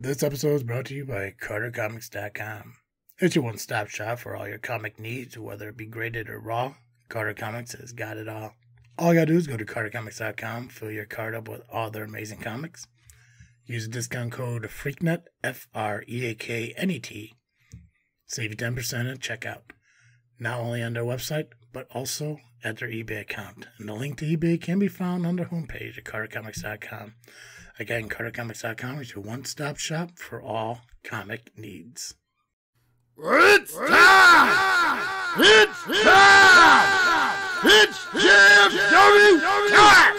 This episode is brought to you by CarterComics.com. It's your one-stop shop for all your comic needs, whether it be graded or raw. Carter Comics has got it all. All you gotta do is go to CarterComics.com, fill your cart up with all their amazing comics. Use the discount code FREAKNET, FREAKNET. Save you 10% at checkout. Not only on their website, but also at their eBay account. And the link to eBay can be found on their homepage at CarterComics.com. Again, CarterComics.com is your one-stop shop for all comic needs. It's time! It's time! It's JFW time!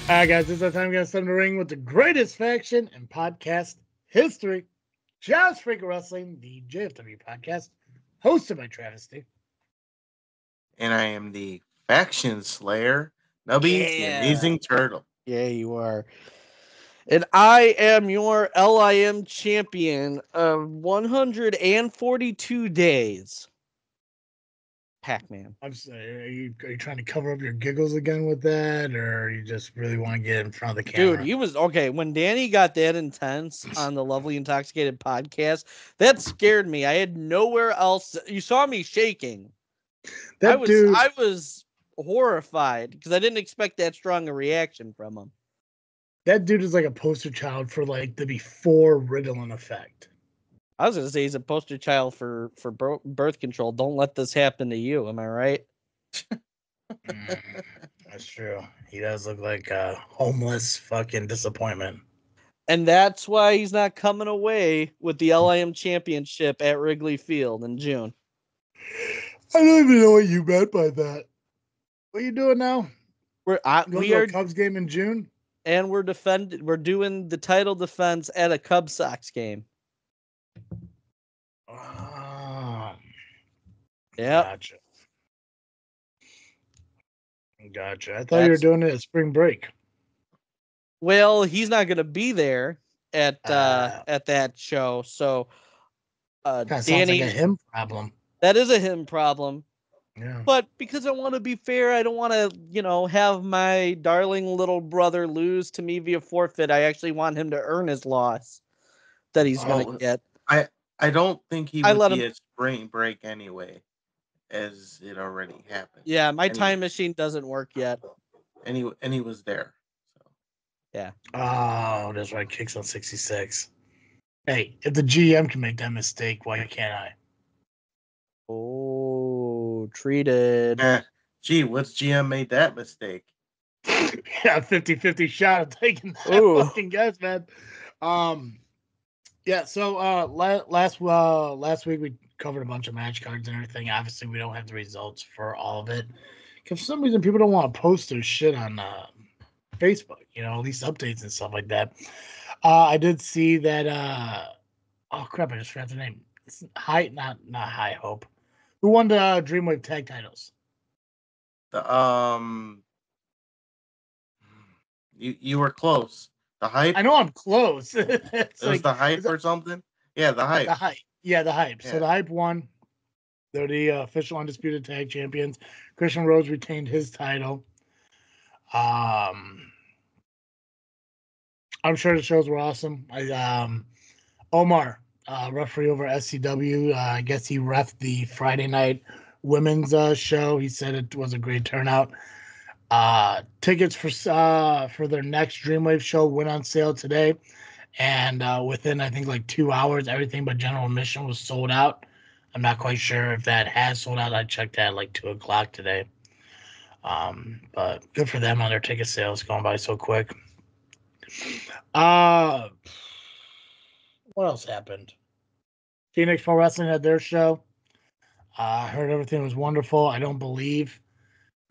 All right, guys, this is our time to get in the ring with the greatest faction in podcast history. Just Freaking Wrestling, the JFW Podcast, hosted by Travis D. And I am the faction slayer, Nubby, the Amazing Turtle. Yeah, you are. And I am your LIM champion of 142 days. Pacman. I'm sorry, are you trying to cover up your giggles again with that, or you just really want to get in front of the camera? Dude, he was okay. When Danny got that intense on the Lovely Intoxicated podcast, that scared me. I had nowhere else. You saw me shaking. I was horrified because I didn't expect that strong a reaction from him. That dude is like a poster child for like the before Ritalin effect. I was going to say he's a poster child for birth control. Don't let this happen to you. Am I right? That's true. He does look like a homeless fucking disappointment. And that's why he's not coming away with the LIM championship at Wrigley Field in June. I don't even know what you meant by that. What are you doing now? We are a Cubs game in June, and we're doing the title defense at a Cubs Sox game. Yeah. Gotcha. I thought you were doing it at spring break. Well, he's not going to be there at that show, so that Danny, sounds like a him problem. That is a him problem. Yeah. But because I want to be fair, I don't want to, have my darling little brother lose to me via forfeit. I actually want him to earn his loss that he's going to get. I don't think he would be at spring break anyway, as it already happened. Yeah, my time machine doesn't work yet. And he was there. So. Yeah. Oh, that's right. Kicks on 66. Hey, if the GM can make that mistake, why can't I? Oh, treated. Gee, what's GM made that mistake? Yeah, 50-50 shot of taking that fucking guess, man. Yeah, so last week we covered a bunch of match cards and everything. Obviously, we don't have the results for all of it. Because for some reason, people don't want to post their shit on Facebook, at least updates and stuff like that. I did see that, oh crap, I just forgot the name. It's not High Hope. Who won the Dreamwave tag titles? You were close. The Hype? I know I'm close. It was the Hype or something? Yeah, the Hype. The Hype. Yeah, the Hype. Yeah. So the Hype won. They're the official undisputed tag champions. Christian Rhodes retained his title. I'm sure the shows were awesome. Omar, referee over SCW, I guess he reffed the Friday night women's show. He said it was a great turnout. Tickets for their next Dreamwave show went on sale today, and within I think like 2 hours, everything but general admission was sold out. I'm not quite sure if that has sold out. I checked at like 2:00 today. But good for them on their ticket sales going by so quick. What else happened? Phoenix Pro Wrestling had their show. I heard everything was wonderful. I don't believe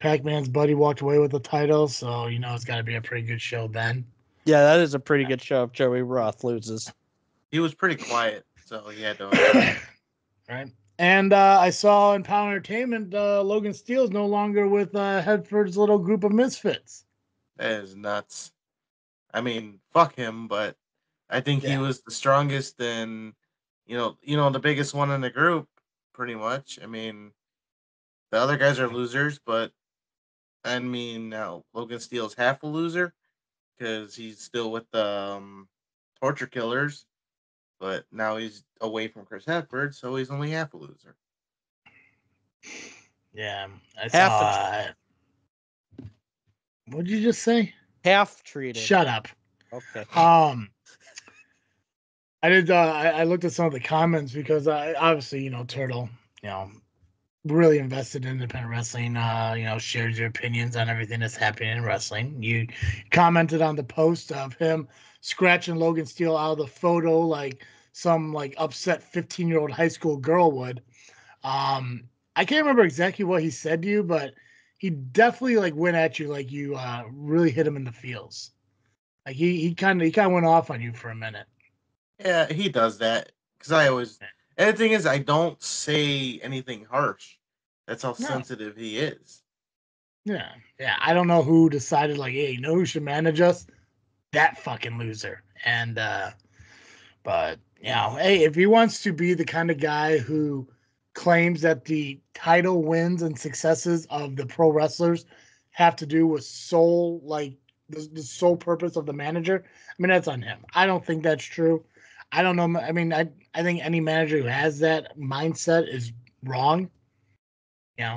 Pacman's buddy walked away with the title, so you know it's got to be a pretty good show then. Yeah, that is a pretty good show if Joey Roth loses. He was pretty quiet, so he had to. Right. And I saw in Power Entertainment, Logan Steele's no longer with Hedford's little group of misfits. That is nuts. I mean, fuck him, but I think he was the strongest and the biggest one in the group, pretty much. I mean, the other guys are losers, but I mean, now Logan Steele's half a loser because he's still with the Torture Killers, but now he's away from Chris Hedford, so he's only half a loser. Yeah, I saw. What'd you just say? Half treated. Shut up. Okay. I did. I looked at some of the comments because I obviously, Turtle, really invested in independent wrestling. Shares your opinions on everything that's happening in wrestling. You commented on the post of him scratching Logan Steele out of the photo like some upset 15-year-old high school girl would. I can't remember exactly what he said to you, but he definitely went at you like you really hit him in the feels. Like he kind of went off on you for a minute. Yeah, he does that because I always. And the thing is, I don't say anything harsh. That's how sensitive he is. Yeah. I don't know who decided hey, who should manage us? That fucking loser. And but hey, if he wants to be the kind of guy who claims that the title wins and successes of the pro wrestlers have to do with the sole purpose of the manager, I mean that's on him. I don't think that's true. I don't know. I mean, I think any manager who has that mindset is wrong.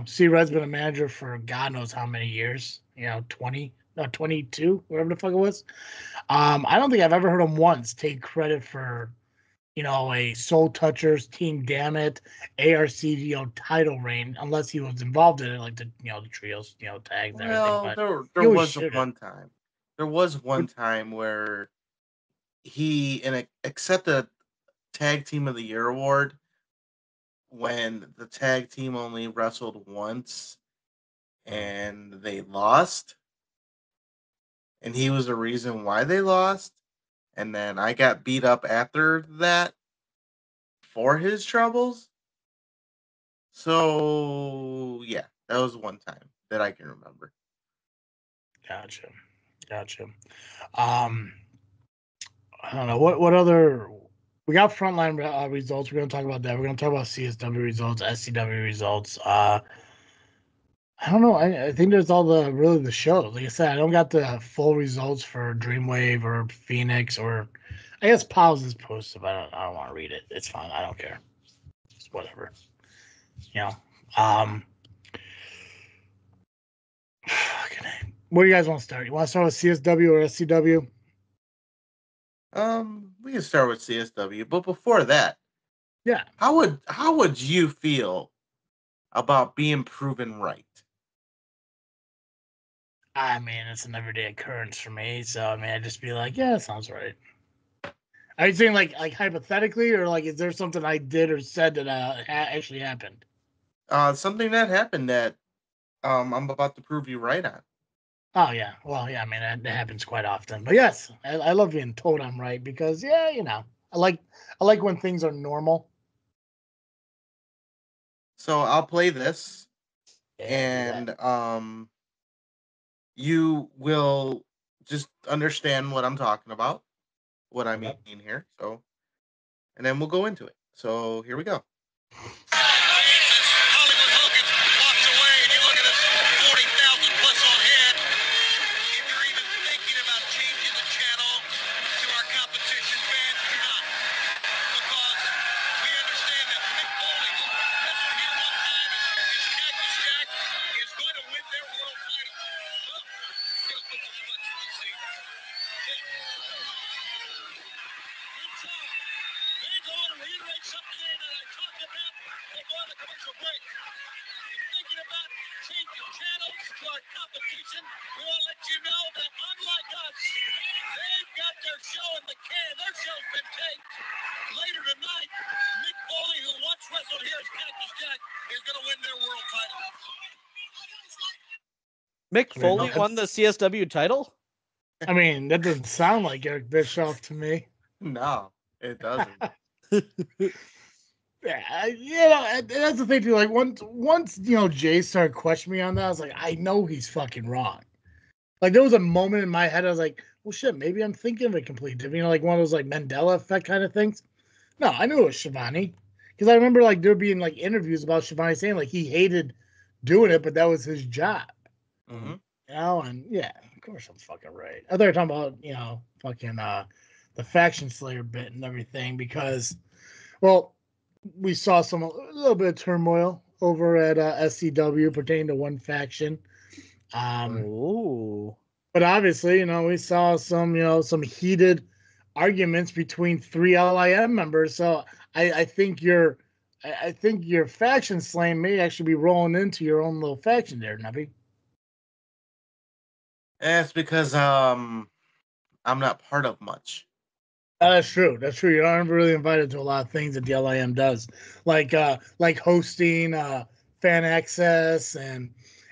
C-Red's been a manager for God knows how many years. 22, whatever the fuck it was. I don't think I've ever heard him once take credit for, a Soul Touchers, Team Dammit, ARC, title reign, unless he was involved in it, like the trios, tags and everything. But there was one time. There was one time where he accepted a Tag Team of the Year award when the tag team only wrestled once and they lost. And he was the reason why they lost. And then I got beat up after that for his troubles. So, yeah, that was one time that I can remember. Gotcha. I don't know. What other... We got Frontline results. We're going to talk about that. We're going to talk about CSW results, SCW results. I don't know. I think there's all the shows. Like I said, I don't got the full results for Dreamwave or Phoenix or... I guess Pals is posted, but I don't want to read it. It's fine. I don't care. It's whatever. Where do you guys want to start? You want to start with CSW or SCW? We can start with CSW, but before that, how would you feel about being proven right? I mean, it's an everyday occurrence for me, so I mean, I'd just be like, yeah, that sounds right. Are you saying like hypothetically, or is there something I did or said that actually happened? Something that happened that I'm about to prove you right on. Oh yeah, well yeah, I mean that happens quite often. But yes, I love being told I'm right because I like when things are normal. So I'll play this, and you will just understand what I'm talking about, what I mean here. So, and then we'll go into it. So here we go. Mick Foley won the CSW title? I mean, that doesn't sound like Eric Bischoff to me. No, it doesn't. Yeah, that's the thing too. Like once Jay started questioning me on that, I was like, I know he's fucking wrong. Like there was a moment in my head, I was like, well, shit, maybe I'm thinking of it completely different. Like one of those like Mandela effect kind of things. No, I knew it was Shivani because I remember like there being like interviews about Shivani saying like he hated doing it, but that was his job. Mm-hmm. And yeah, of course I'm fucking right. I thought you were talking about fucking the Faction Slayer bit and everything because, well, we saw a little bit of turmoil over at SCW pertaining to one faction. But obviously, we saw some heated arguments between 3 LIM members. So I think your faction slaying may actually be rolling into your own little faction there, Nubby. It's because I'm not part of much. That's true. That's true. You're not really invited to a lot of things that the LIM does, like hosting fan access and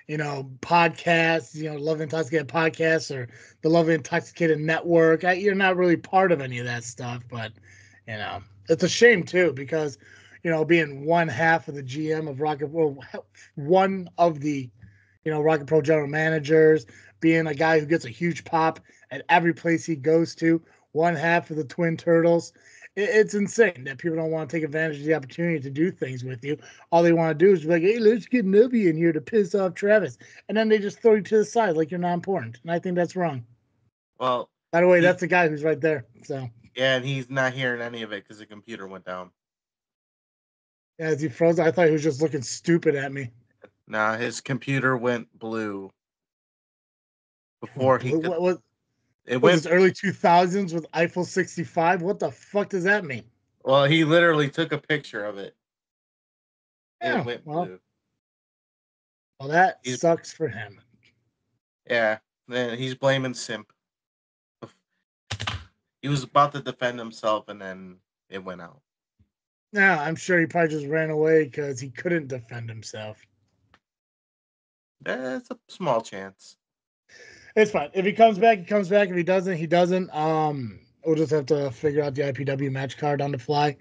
podcasts. Love Intoxicated podcasts or the Love Intoxicated network. You're not really part of any of that stuff, but it's a shame too because being one half of the GM of Rocket, well, one of the Rocket Pro general managers, being a guy who gets a huge pop at every place he goes to. One half of the Twin Turtles. It's insane that people don't want to take advantage of the opportunity to do things with you. All they want to do is be like, hey, let's get Nubby in here to piss off Travis. And then they just throw you to the side like you're not important. And I think that's wrong. Well, by the way, that's the guy who's right there. So yeah, and he's not hearing any of it because the computer went down. Yeah, as he froze, I thought he was just looking stupid at me. Nah, his computer went blue. Before he could... It was early 2000s with Eiffel 65. What the fuck does that mean? Well, he literally took a picture of it. Yeah, it went blue. Well, that sucks for him. Yeah, then he's blaming Simp. He was about to defend himself, and then it went out. Yeah, I'm sure he probably just ran away because he couldn't defend himself. That's a small chance. It's fine. If he comes back, he comes back. If he doesn't, he doesn't. We'll just have to figure out the IPW match card on the fly.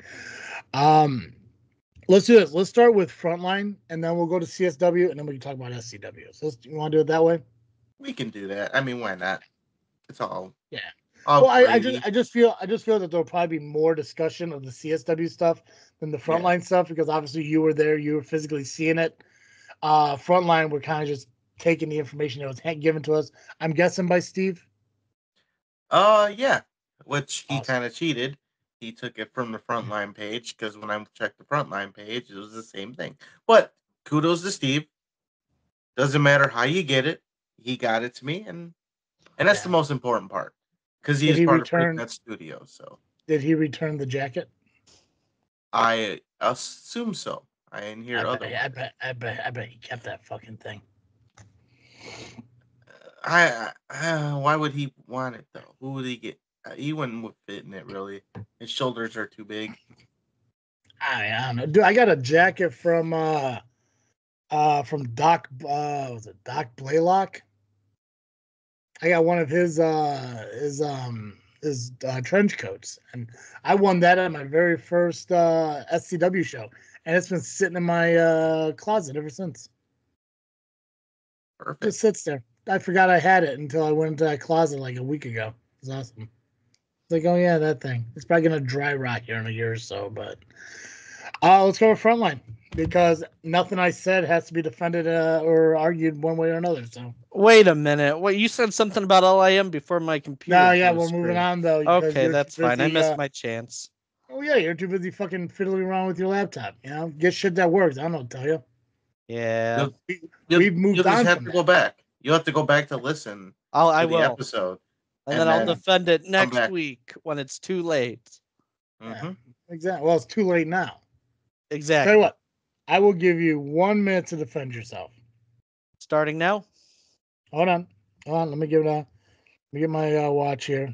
Let's do this. Let's start with Frontline, and then we'll go to CSW, and then we can talk about SCW. So you want to do it that way? We can do that. I mean, why not? It's all Well, I just feel that there'll probably be more discussion of the CSW stuff than the Frontline stuff because obviously you were there, you were physically seeing it. Frontline, we're kind of just taking the information that was given to us. I'm guessing by Steve. Yeah, which he kind of cheated. He took it from the Frontline page because when I checked the Frontline page, it was the same thing. But kudos to Steve. Doesn't matter how you get it, he got it to me, and that's the most important part because he is part of that studio. So did he return the jacket? I assume so. I didn't hear otherwise. I bet he kept that fucking thing. Why would he want it though? Who would he get? He wouldn't fit in it really. His shoulders are too big. I don't know, dude. I got a jacket from Doc. Was it Doc Blaylock? I got one of his trench coats, and I won that at my very first SCW show, and it's been sitting in my closet ever since. Perfect. Just sits there. I forgot I had it until I went into that closet like a week ago. It was awesome. It's like, oh yeah, that thing. It's probably gonna dry rot here in a year or so, but let's go with Frontline because nothing I said has to be defended or argued one way or another. So wait a minute. What, you said something about LIM before my computer? No, yeah, we're moving on though. Okay, that's fine. I missed my chance. Oh yeah, you're too busy fucking fiddling around with your laptop. Get shit that works. I don't know what to tell you. Yeah, we've moved on. You have to go back. You have to go back to listen. I will. The episode, and then I'll defend it next week when it's too late. Mm-hmm. Yeah, exactly. Well, it's too late now. Exactly. Tell you what, I will give you 1 minute to defend yourself. Starting now. Hold on. Let me get my watch here.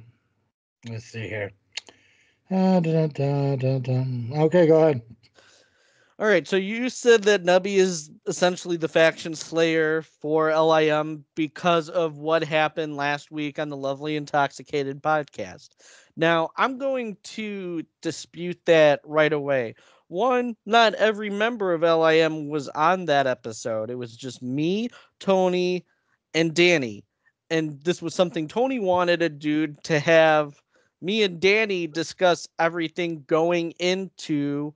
Let's see here. Okay, go ahead. All right, so you said that Nubby is essentially the faction slayer for LIM because of what happened last week on the Lovely Intoxicated podcast. Now, I'm going to dispute that right away. One, not every member of LIM was on that episode. It was just me, Tony, and Danny. And this was something Tony wanted to do, to have me and Danny discuss everything going into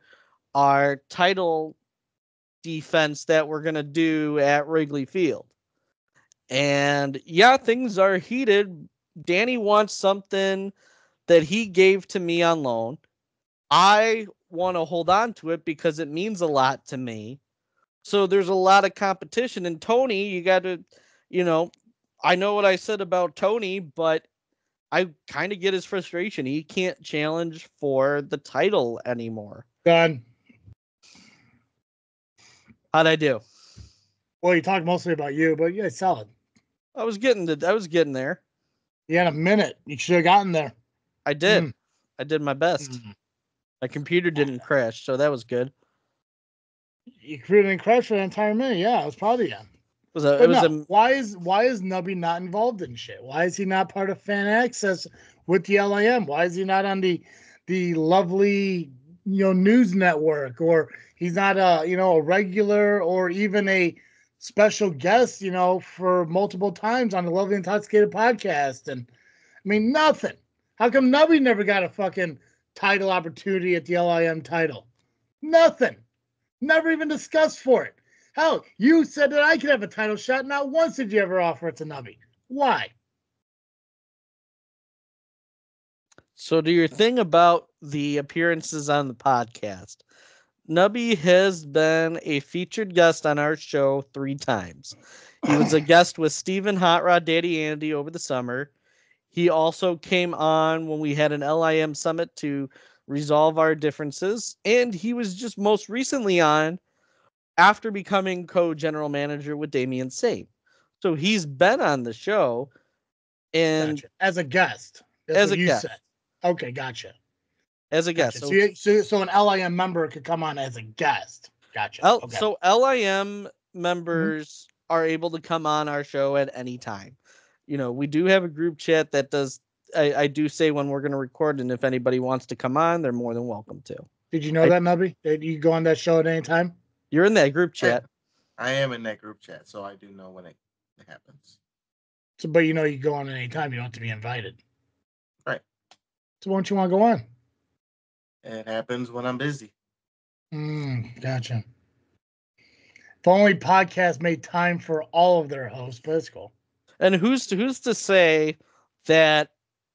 our title defense that we're going to do at Wrigley Field. And yeah, things are heated. Danny wants something that he gave to me on loan. I want to hold on to it because it means a lot to me. So there's a lot of competition. And Tony, you got to, I know what I said about Tony, but I kind of get his frustration. He can't challenge for the title anymore. Done. How'd I do? Well, you talked mostly about you, but yeah, solid. I was getting there. You had a minute. You should have gotten there. I did. I did my best. My computer didn't crash, so that was good. Your computer didn't crash for the entire minute. Yeah, I was proud of you. Why is Nubby not involved in shit? Why is he not part of Fan Access with the LIM? Why is he not on the lovely news network, or he's not a regular or even a special guest for multiple times on the Lovely Intoxicated podcast? And I mean, nothing. How come Nubby never got a fucking title opportunity at the LIM title? Nothing. Never even discussed for it. Hell, you said that I could have a title shot. Not once did you ever offer it to Nubby. Why? So to your thing about the appearances on the podcast, Nubby has been a featured guest on our show 3 times. He was a guest with Steven Hot Rod Daddy Andy over the summer. He also came on when we had an LIM summit to resolve our differences. And he was just most recently on after becoming co-general manager with Damian Saint. So he's been on the show. And gotcha. As a guest. As a guest. Said. Okay, gotcha. As a guest. So an LIM member could come on as a guest. Gotcha. Okay. So LIM members are able to come on our show at any time. We do have a group chat that does, I do say when we're going to record, and if anybody wants to come on, they're more than welcome to. Did you know that, Nubby? That you go on that show at any time? You're in that group chat. I am in that group chat, so I do know when it happens. So, but you go on at any time. You don't have to be invited. Right. So why don't you want to go on? It happens when I'm busy. Gotcha. If only podcasts made time for all of their hosts, but it's cool. And who's to say that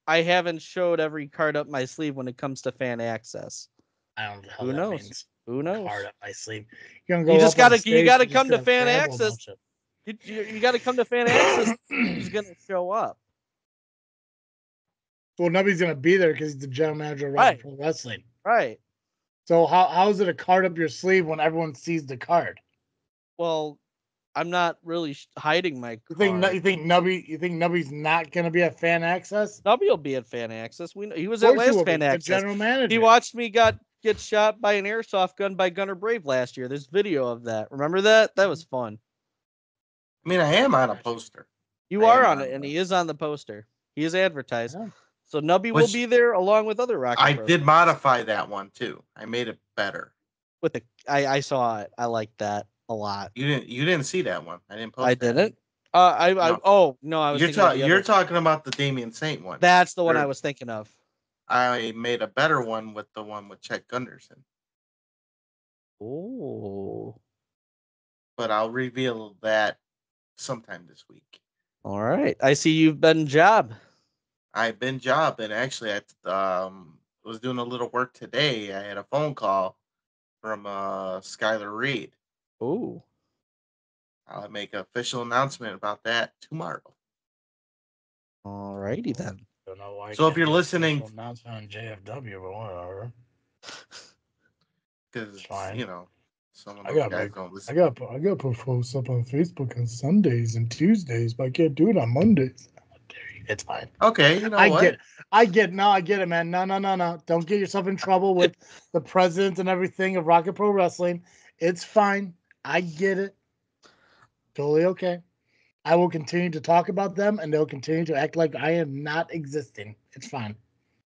I haven't showed every card up my sleeve when it comes to Fan Access? I don't know. Who knows? Who knows? Card up my sleeve. You gotta come to Fan Access. You gotta come to Fan Access. Who's gonna show up? Well, Nubby's gonna be there because he's the general manager of Rock Pro Wrestling. Right. So how is it a card up your sleeve when everyone sees the card? Well, I'm not really hiding my card. You think Nubby's not gonna be at Fan Access? Nubby will be at Fan Access. He was at last Fan Access. The general manager. He watched me get shot by an airsoft gun by Gunner Brave last year. There's video of that. Remember that? That was fun. I mean, I am on a poster. You are on it, and he is on the poster. He is advertised. Yeah. So Nubby will be there along with other Rocket I did modify that one too. I made it better. I saw it. I liked that a lot. You didn't see that one. I didn't post. I didn't. I was. You're talking about the Damian Saint one. That's the one I was thinking of. I made a better one with the one with Chet Gunderson. Oh. But I'll reveal that sometime this week. All right. I see you've been job. I've been job, and actually I was doing a little work today. I had a phone call from Skylar Reed. Oh. I'll make an official announcement about that tomorrow. All righty then. Don't know why. So if you're listening, announcement on JFW, but whatever. Because some of I those guys don't listen. I gotta put posts up on Facebook on Sundays and Tuesdays, but I can't do it on Mondays. It's fine. Okay, I get it, man. No. Don't get yourself in trouble with the president and everything of Rocket Pro Wrestling It's fine. I get it. Totally okay. I will continue to talk about them, and they'll continue to act like I am not existing. It's fine.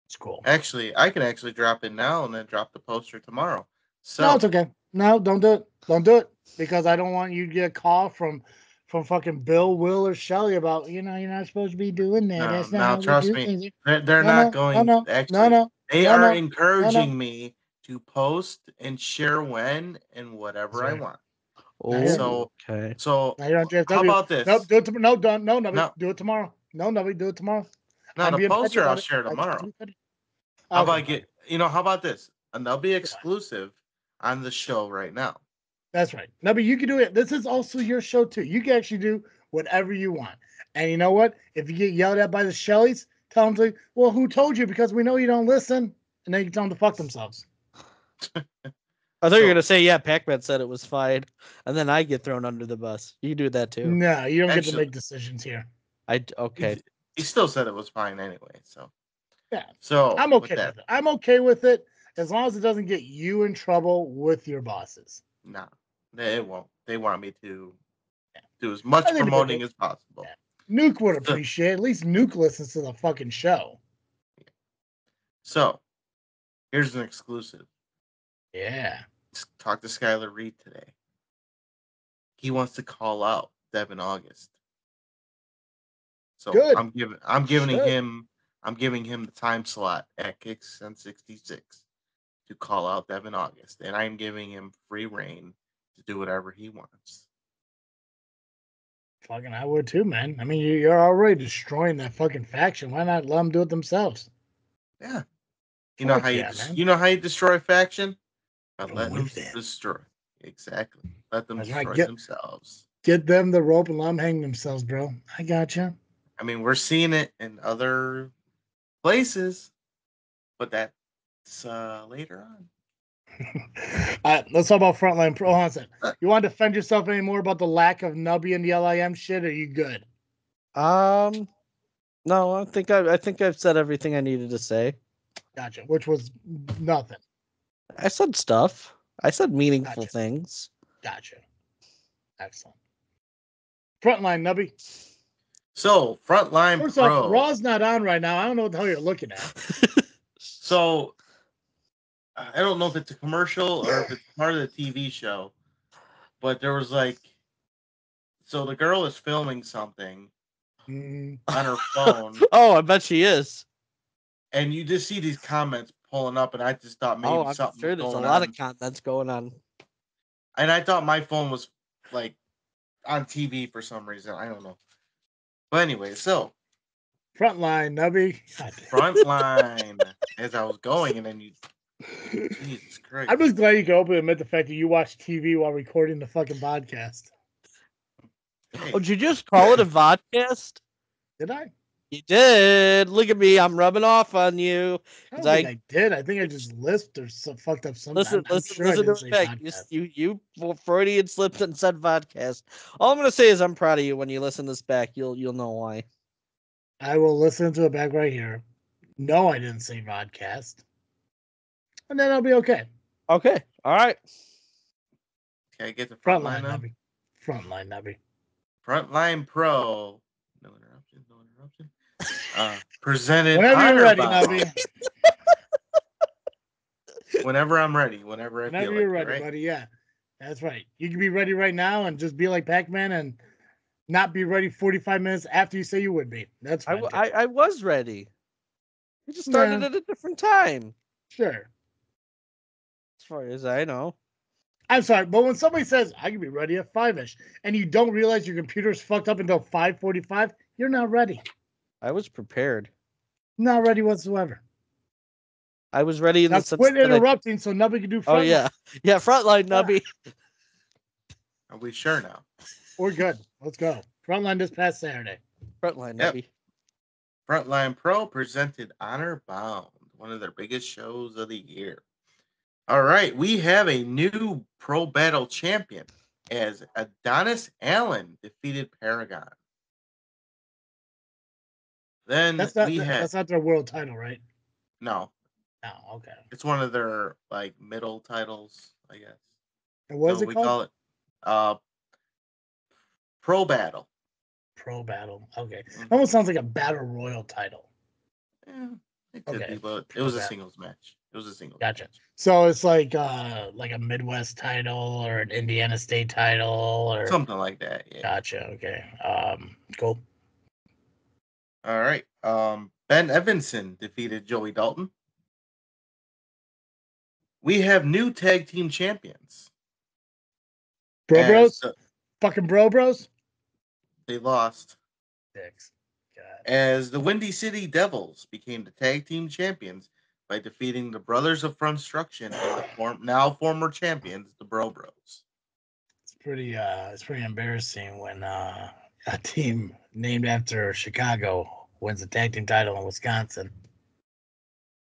It's cool. Actually, I can actually drop it now and then drop the poster tomorrow. So No, it's okay. No, don't do it. Don't do it because I don't want you to get a call from fucking Bill, Will, or Shelly about you're not supposed to be doing that. no, That's not now how we trust do me, things. they're No, not no, no, going. no, no, Actually, no, they no, are no, no, encouraging no. me to post and share when and whatever I want. Oh, So, okay. Now you're on JFW. how about this? Nope, do it. No, don't. No, Nubby, No, do it tomorrow. No, Nubby, do it tomorrow. no, I'm the being petty poster I'll about it. share I get to tomorrow. be petty. How Okay, about how about this? And they'll be yeah, exclusive on the show right now. that's right. Nubby, you can do it. This is also your show too. You can actually do whatever you want. And you know what? If you get yelled at by the Shellys, tell them to, well, who told you? Because we know you don't listen. And then you can tell them to fuck themselves. I thought you were gonna say, yeah, Pacman said it was fine, and then I get thrown under the bus. You can do that too. No, you don't get to Actually, make decisions here. Okay. he still said it was fine anyway. Yeah, So I'm with okay that, with it. I'm okay with it as long as it doesn't get you in trouble with your bosses. nah, it won't. They want me to do as much I think promoting as possible. Nuke would So, appreciate it. At least Nuke listens to the fucking show. so here's an exclusive. Yeah. Talk to Skylar Reed today. He wants to call out Devin August. So Good. I'm giving him the time slot at Kicks and 66 to call out Devin August, and I'm giving him free reign to do whatever he wants. Fucking I would too, man. I mean, you're already destroying that fucking faction. Why not let them do it themselves? Yeah. Man. You know how you destroy a faction? By From letting them within. destroy. Exactly. Let them That's right. destroy themselves. Get them the rope and let them hang themselves, bro. I gotcha. I mean, we're seeing it in other places, but that's later on. All right, let's talk about Frontline Pro. Hold on a second. Uh, You want to defend yourself anymore about the lack of Nubby and the LIM shit? Or are you good? No, I think I've said everything I needed to say. Gotcha. Which was nothing. I said stuff. I said meaningful things. Gotcha. Excellent. Frontline, Nubby. So, Frontline First Pro. off, Raw's not on right now. I don't know what the hell you're looking at. So, I don't know if it's a commercial or if it's part of the TV show, but there was so the girl is filming something on her phone. Oh, I bet she is. And you just see these comments pulling up, and I just thought maybe I'm something sure was there's a going lot on. of comments going on. And I thought my phone was on TV for some reason. I don't know. But anyway, so Frontline, Nubby. Frontline as I was going, and then you Jesus Christ. I'm just glad you can openly admit the fact that you watch TV while recording the fucking podcast. Hey. Oh, did you just call it a vodcast? Did I? You did. Look at me. I'm rubbing off on you. I don't think I did. I think I just lisped or fucked up something. Listen to it back. You Freudian slipped and said vodcast. All I'm gonna say is I'm proud of you. When you listen to this back, you'll know why. I will listen to it back right here. No, I didn't say vodcast. And then I'll be okay. Okay. All right. Can I get the Frontline, now? Nubby. Frontline, Nubby. Frontline Pro. No interruption. Presented. Whenever you're ready, Nubby. Whenever I'm ready. Whenever I feel like you're it, ready, right? buddy. Yeah, that's right. You can be ready right now and just be like Pacman and not be ready 45 minutes after you say you would be. That's fine. I was ready. We just started at a different time. Sure. As far as I know. I'm sorry, but when somebody says I can be ready at 5-ish and you don't realize your computer's fucked up until 5:45, you're not ready. I was prepared. Not ready whatsoever. I was ready in the sense quit interrupting so Nubby can do Frontline. Oh, yeah. Yeah, Frontline, Nubby. Are we sure now? We're good. Let's go. Frontline this past Saturday. Frontline, Nubby. Frontline Pro presented Honor Bound, one of their biggest shows of the year. All right, we have a new Pro Battle champion as Adonis Allen defeated Paragon. Then that's not their world title, right? No. No, okay. It's one of their middle titles, I guess. And what is it we called? call it Pro Battle. Pro Battle. Okay. Mm-hmm. Almost sounds like a Battle Royal title. Yeah, it could be, but it was a singles match. It was a singles match. So it's like a Midwest title or an Indiana State title or something like that. Yeah. Gotcha. Okay. Cool. All right. Ben Evanson defeated Joey Dalton. We have new tag team champions. Bros? Fucking bros? They lost. Dicks. God. As the Windy City Devils became the tag team champions by defeating the Brothers of Construction and the now former champions, the Bros. It's pretty embarrassing when a team named after Chicago wins a tag team title in Wisconsin.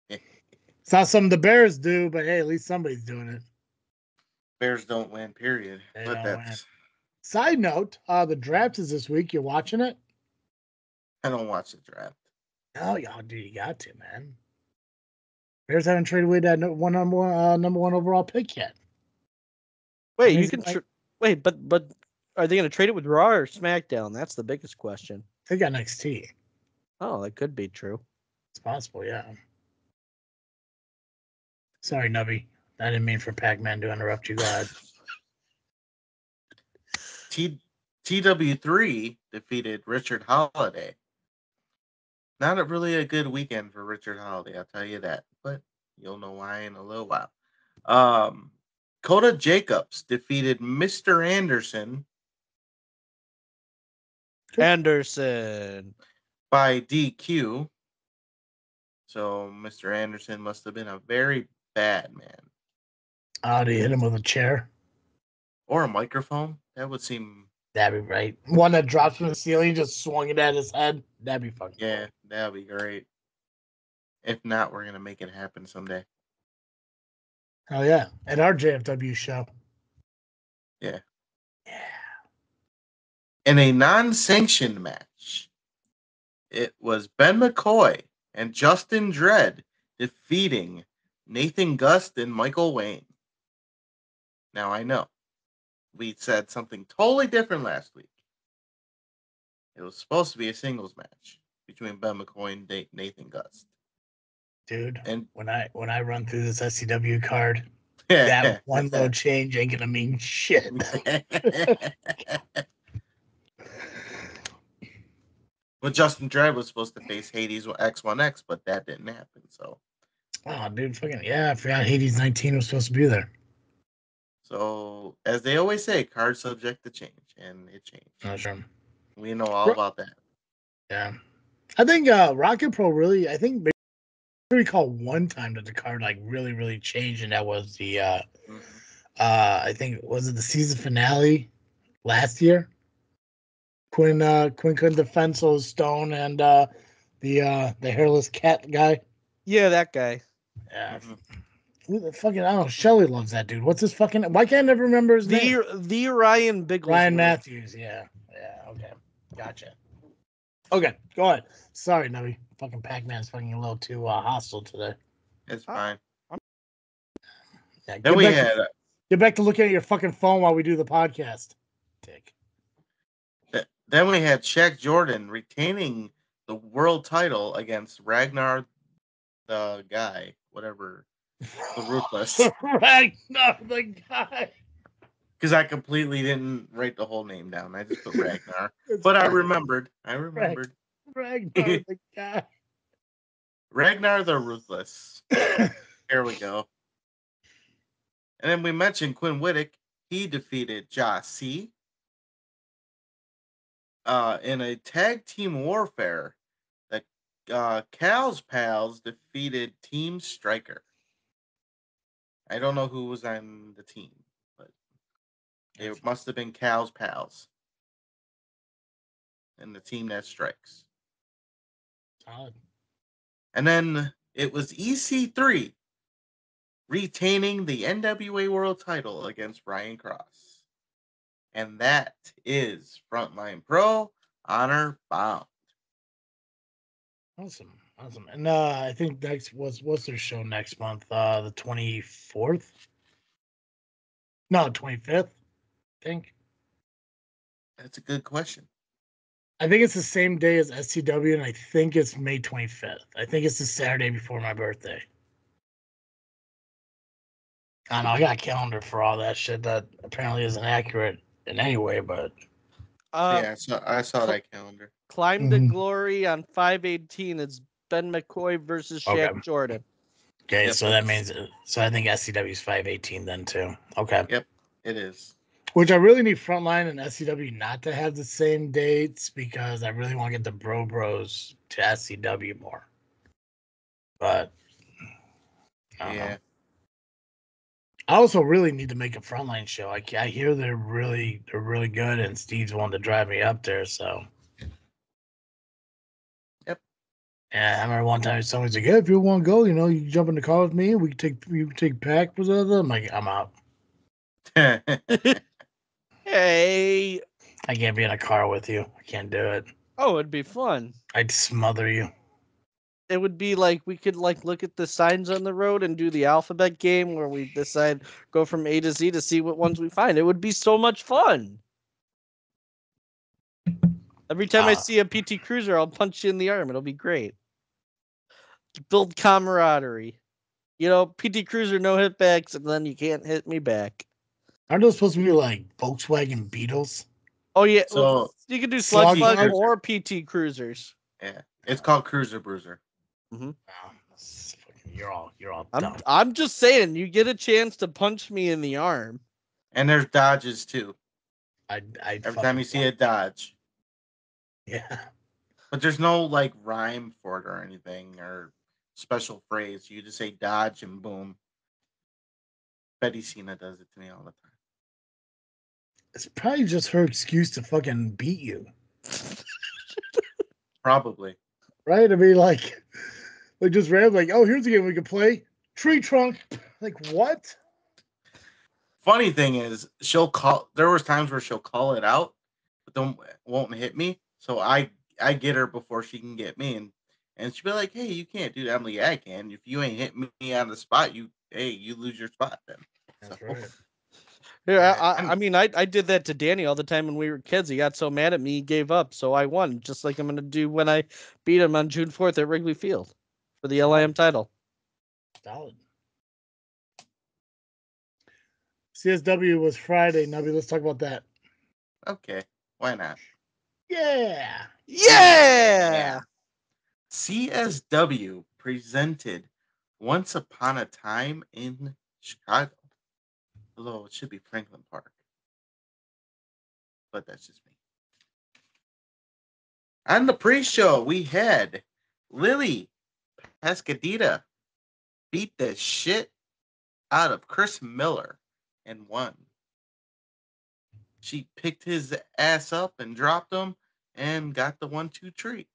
It's not something the Bears do, but hey, at least somebody's doing it. Bears don't win, period. But that's win. Side note, the draft is this week. You watching it? I don't watch the draft. Oh, y'all do. You got to, man. Bears haven't traded away that number one overall pick yet. Wait, you can wait, but are they going to trade it with Raw or SmackDown? That's the biggest question. They got NXT. Oh, that could be true. It's possible, yeah. Sorry, Nubby. I didn't mean for Pacman to interrupt you, guys. TW3 defeated Richard Holiday. Not really a good weekend for Richard Holiday, I'll tell you that. But you'll know why in a little while. Coda Jacobs defeated Mr. Anderson. By DQ. So Mr. Anderson must have been a very bad man. Did he hit him with a chair? Or a microphone? That would seem... That'd be right. One that drops from the ceiling, just swung it at his head. That'd be fucking cool. That'd be great. If not, we're going to make it happen someday. Oh, yeah. At our JFW show. Yeah. Yeah. In a non-sanctioned match, it was Ben McCoy and Justin Dredd defeating Nathan Gust and Michael Wayne. Now, I know we said something totally different last week. It was supposed to be a singles match between Ben McCoy and Nathan Gust. Dude, and when I run through this SCW card, that one little change ain't gonna mean shit. Well, Justin Dredd was supposed to face Hades X1X, but that didn't happen. So, oh, dude, fucking yeah, I forgot Hades 19 was supposed to be there. So, as they always say, cards subject to change, and it changed. Oh, sure. We know all about that. Yeah, I think Rocket Pro really. I think maybe I recall one time that the card like really changed, and that was the I think was it the season finale last year. Quinn couldn't defend so Stone and the hairless cat guy. Yeah, that guy. Yeah. Who the fucking I don't know. Shelly loves that dude. What's his fucking? Why can't I never remember his name? The Ryan Bigglesworth. Ryan Matthews. Yeah. Okay. Gotcha. Okay. Go ahead. Sorry, Nubby. Fucking Pacman's fucking a little too hostile today. It's fine. Yeah, then we had get back to looking at your fucking phone while we do the podcast. Dick. Then we had Shaq Jordan retaining the world title against Ragnar, the guy, whatever, the Ruthless. Ragnar, the guy. Because I completely didn't write the whole name down. I just put Ragnar. But I remembered. Ragnar, the guy. Ragnar, the Ruthless. Here we go. And then we mentioned Quinn Whittick. He defeated Josh C. In a tag team warfare, the Cal's Pals defeated Team Striker. I don't know who was on the team, but it must have been Cal's Pals. And the team that strikes. Solid. And then it was EC3 retaining the NWA World title against Ryan Cross. And that is Frontline Pro Honor Bound. Awesome. And I think next what's their show next month? The 24th. No, 25th, I think. That's a good question. I think it's the same day as SCW, and I think it's May 25th. I think it's the Saturday before my birthday. I don't know, I got a calendar for all that shit that apparently isn't accurate in any way, but... yeah, I saw that calendar. Climb to Glory on 5/18. It's Ben McCoy versus Shaq Jordan. Okay, so that means... So I think SCW is 5/18 then, too. Okay. Yep, it is. Which I really need Frontline and SCW not to have the same dates because I really want to get the Bros to SCW more. But I don't know. I also really need to make a Frontline show. I hear they're really good, and Steve's wanting to drive me up there. So, yep. Yeah, I remember one time somebody's like, "Yeah, if you want to go, you know, you can jump in the car with me. We can take Pac with us." I'm like, "I'm out." Hey, I can't be in a car with you. I can't do it. Oh, it'd be fun. I'd smother you. It would be like we could like look at the signs on the road and do the alphabet game where we decide go from A to Z to see what ones we find. It would be so much fun. Every time I see a PT Cruiser, I'll punch you in the arm. It'll be great. Build camaraderie. You know, PT Cruiser no hitbacks, and then you can't hit me back. Aren't those supposed to be like Volkswagen Beetles? Oh yeah, so well, you can do Slug or PT Cruisers. Yeah, it's called Cruiser Bruiser. Mm-hmm. You're all dumb. I'm just saying, you get a chance to punch me in the arm. And there's dodges too. Every time you see a dodge. Yeah. But there's no like rhyme for it or anything or special phrase. You just say dodge and boom. Betty Cena does it to me all the time. It's probably just her excuse to fucking beat you. Probably. Right? I mean, like just randomly, like, oh, here's a game we can play. Tree trunk. Like, what? Funny thing is, there was times where she'll call it out, but won't hit me. So I get her before she can get me, and she'll be like, hey, you can't do that. I'm like, yeah, I can. If you ain't hit me on the spot, you lose your spot then. That's right. Yeah, I mean, I did that to Danny all the time when we were kids. He got so mad at me, he gave up. So I won, just like I'm going to do when I beat him on June 4th at Wrigley Field for the LIM title. Solid. CSW was Friday. Nubby, let's talk about that. Okay, why not? Yeah. CSW presented Once Upon a Time in Chicago. Although it should be Franklin Park. But that's just me. On the pre-show, we had Lily Pascadita beat the shit out of Chris Miller and won. She picked his ass up and dropped him and got the 1-2 treat.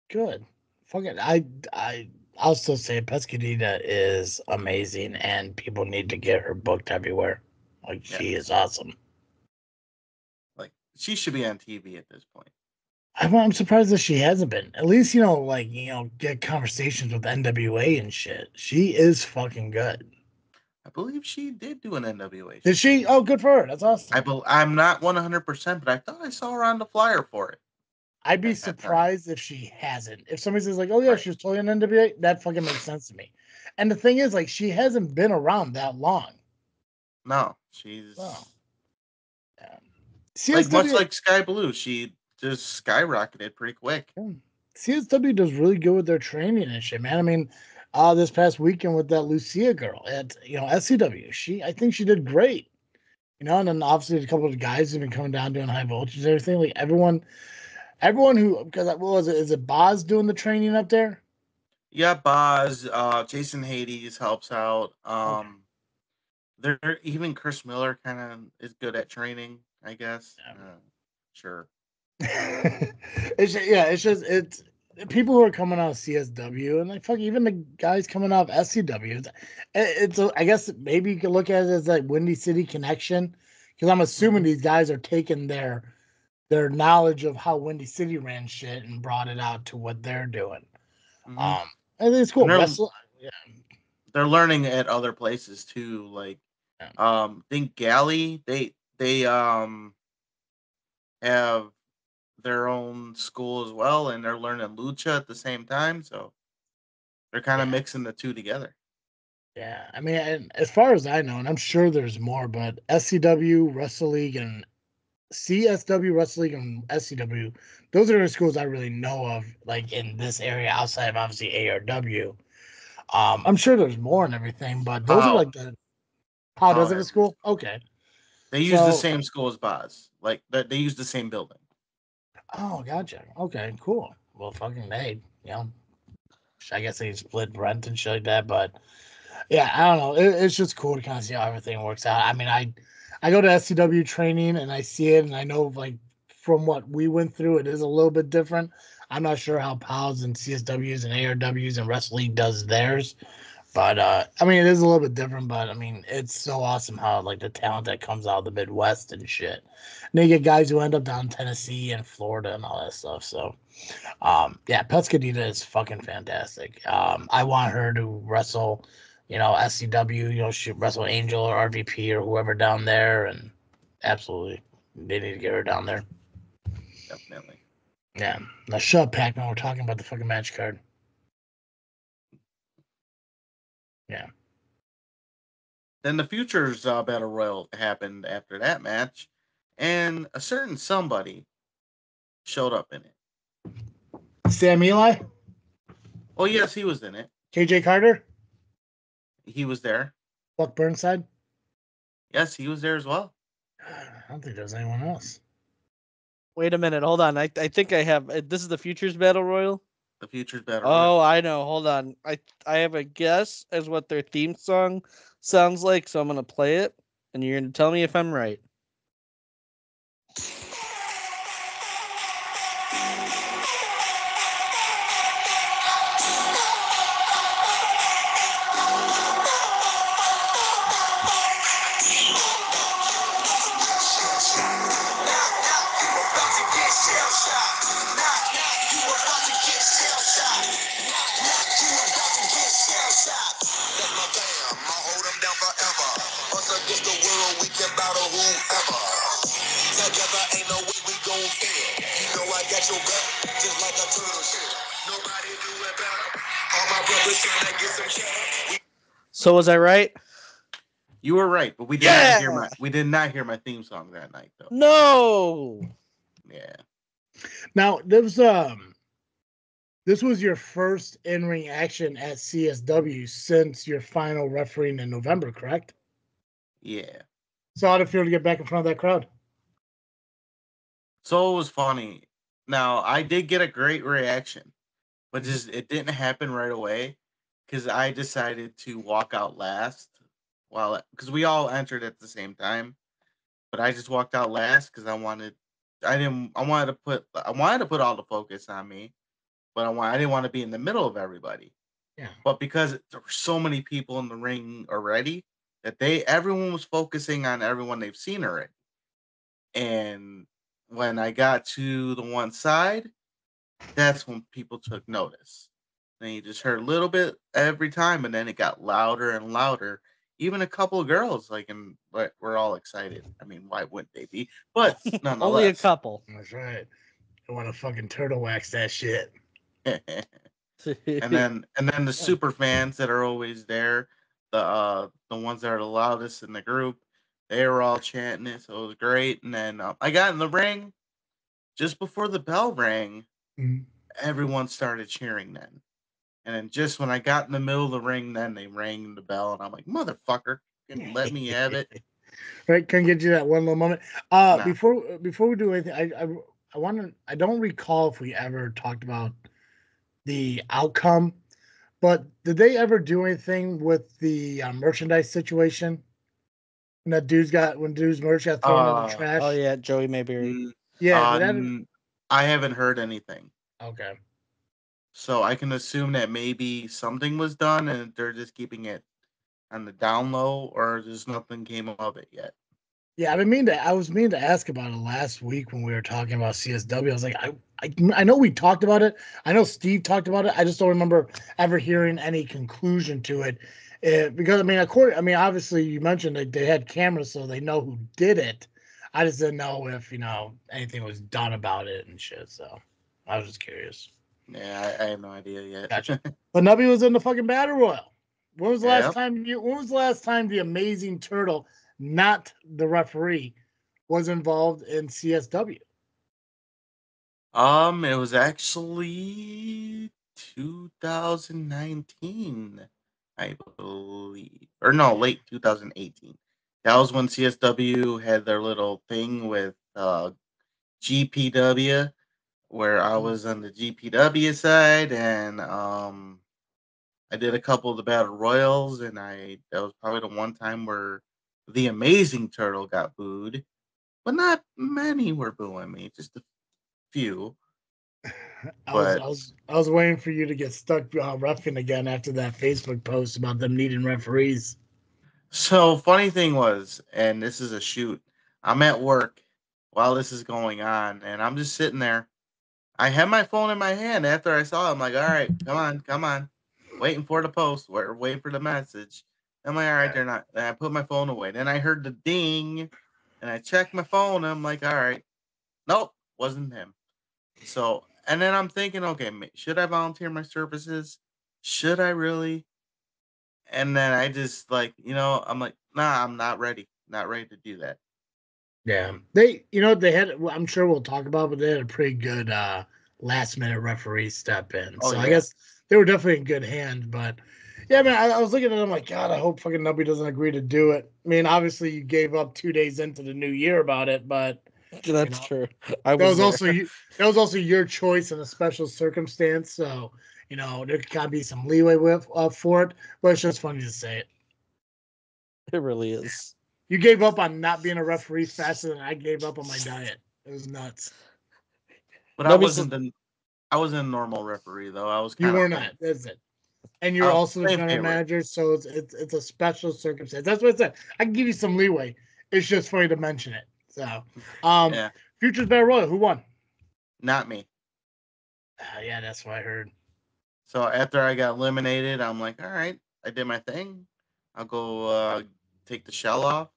Good. Fuck it. I'll still say Pascadita is amazing and people need to get her booked everywhere. Like, she is awesome. Like, she should be on TV at this point. I'm surprised that she hasn't been. At least, get conversations with NWA and shit. She is fucking good. I believe she did do an NWA show. Did she? Oh, good for her. That's awesome. I'm not 100%, but I thought I saw her on the flyer for it. I'd be surprised if she hasn't. If somebody says, like, oh, yeah, she was totally on NWA, that fucking makes sense to me. And the thing is, like, she hasn't been around that long. No, she's... Oh. Yeah. Much like Sky Blue, she just skyrocketed pretty quick. Yeah. CSW does really good with their training and shit, man. I mean, this past weekend with that Lucia girl at, SCW, I think she did great. And then obviously a couple of guys have been coming down doing high voltage and everything. Like, everyone who, because what was it? Is it Boz doing the training up there? Yeah, Boz. Jason Hades helps out. Even Chris Miller kind of is good at training, I guess. Sure. It's just people who are coming out of CSW and like fuck even the guys coming out of SCW. It's I guess maybe you could look at it as like Windy City connection because I'm assuming these guys are taking their knowledge of how Windy City ran shit and brought it out to what they're doing. I think it's cool. They're learning at other places too. Like Think Galley, they have their own school as well, and they're learning lucha at the same time, so they're kind of mixing the two together. Yeah, I mean, and as far as I know, and I'm sure there's more, but SCW Wrestle League and CSW Wrestle League and SCW, those are the schools I really know of, like in this area outside of obviously ARW. I'm sure there's more and everything, but those are like the how does it a school? Okay, they use the same school as Boz, like they use the same building. Oh, gotcha. Okay, cool. Well, fucking hey, you know, I guess they split rent and shit like that, but yeah, I don't know. It's just cool to kind of see how everything works out. I mean, I go to SCW training and I see it, and I know like from what we went through, it is a little bit different. I'm not sure how POWs and CSWs and ARWs and Wrestle League does theirs, but I mean, it is a little bit different. But I mean, it's so awesome how like the talent that comes out of the Midwest and shit. And then you get guys who end up down in Tennessee and Florida and all that stuff. So, yeah, Pescadita is fucking fantastic. I want her to wrestle, you know, SCW, you know, she wrestle Angel or RVP or whoever down there, and absolutely, they need to get her down there. Definitely. Yeah. Now shut up, Pacman. We're talking about the fucking match card. Yeah. Then the Futures Battle Royal happened after that match, and a certain somebody showed up in it. Sam Eli? Oh, yes, he was in it. KJ Carter? He was there. Buck Burnside? Yes, he was there as well. I don't think there's anyone else. Wait a minute. Hold on. I think I have. This is the Futures Battle Royal? The Futures Battle Royal. Oh, I know. Hold on. I have a guess as what their theme song sounds like, so I'm going to play it, and you're going to tell me if I'm right. So was I right? You were right, but we did not hear my theme song that night though. No. Yeah. Now this was your first in-ring action at CSW since your final refereeing in November, correct? Yeah. So how did it feel to get back in front of that crowd? So it was funny. Now I did get a great reaction, but just it didn't happen right away because I decided to walk out last because we all entered at the same time, but I just walked out last because I wanted to put all the focus on me, but I didn't want to be in the middle of everybody. Yeah. But because there were so many people in the ring already that everyone was focusing on everyone they've seen already. And when I got to the one side, that's when people took notice. And you just heard a little bit every time, and then it got louder and louder. Even a couple of girls, we're all excited. I mean, why wouldn't they be? But nonetheless. Only a couple. That's right. I want to fucking turtle wax that shit. and then the super fans that are always there, the ones that are the loudest in the group, they were all chanting it, so it was great. And then I got in the ring just before the bell rang. Mm-hmm. Everyone started cheering then. And then just when I got in the middle of the ring, then they rang the bell, and I'm like, motherfucker, let me have it. Right, can get you that one little moment. Nah. Before we do anything, I don't recall if we ever talked about the outcome, but did they ever do anything with the merchandise situation? And that when dude's merch got thrown in the trash. Oh yeah, Joey Mayberry. Yeah, I haven't heard anything. Okay. So I can assume that maybe something was done and they're just keeping it on the down low, or just nothing came of it yet. Yeah, I was meaning to ask about it last week when we were talking about CSW. I was like, I know we talked about it. I know Steve talked about it. I just don't remember ever hearing any conclusion to it. Because obviously you mentioned that they had cameras, so they know who did it. I just didn't know if anything was done about it and shit. So I was just curious. Yeah, I have no idea yet. Gotcha. But Nubby was in the fucking battle royal. When was the Yep. last time When was the last time the Amazing Turtle, not the referee, was involved in CSW? It was actually 2019, I believe, or no, late 2018. That was when CSW had their little thing with GPW, where I was on the GPW side, and I did a couple of the battle royals, and that was probably the one time where the Amazing Turtle got booed, but not many were booing me, just a few. I was waiting for you to get stuck reffing again after that Facebook post about them needing referees. So funny thing was, and this is a shoot, I'm at work while this is going on, and I'm just sitting there. I had my phone in my hand after I saw it. I'm like, all right, come on. Waiting for the post, waiting for the message. I'm like, all right, they're not. And I put my phone away. Then I heard the ding, and I checked my phone. And I'm like, all right, nope, wasn't him. So, and then I'm thinking, okay, should I volunteer my services? Should I really? And then I just I'm like, nah, I'm not ready. Not ready to do that. Yeah. They had, I'm sure we'll talk about, but they had a pretty good last minute referee step in. Oh So yeah. I guess they were definitely in good hand. But yeah, man, I was looking at them like, God, I hope fucking nobody doesn't agree to do it. I mean, obviously you gave up 2 days into the new year about it, but that's true. That was also your choice in a special circumstance. So, there could be some leeway for it, but it's just funny to say it. It really is. You gave up on not being a referee faster than I gave up on my diet. It was nuts. But I wasn't a normal referee though. I was You kind of were not. That's it. And you're I was also the playing general favorite. manager, so it's a special circumstance. That's what I said. I can give you some leeway. It's just funny to mention it. So, Yeah, Futures Battle Royal, who won? not me. Yeah, that's what I heard. So after I got eliminated, I'm like, all right, I did my thing. I'll go take the shell off.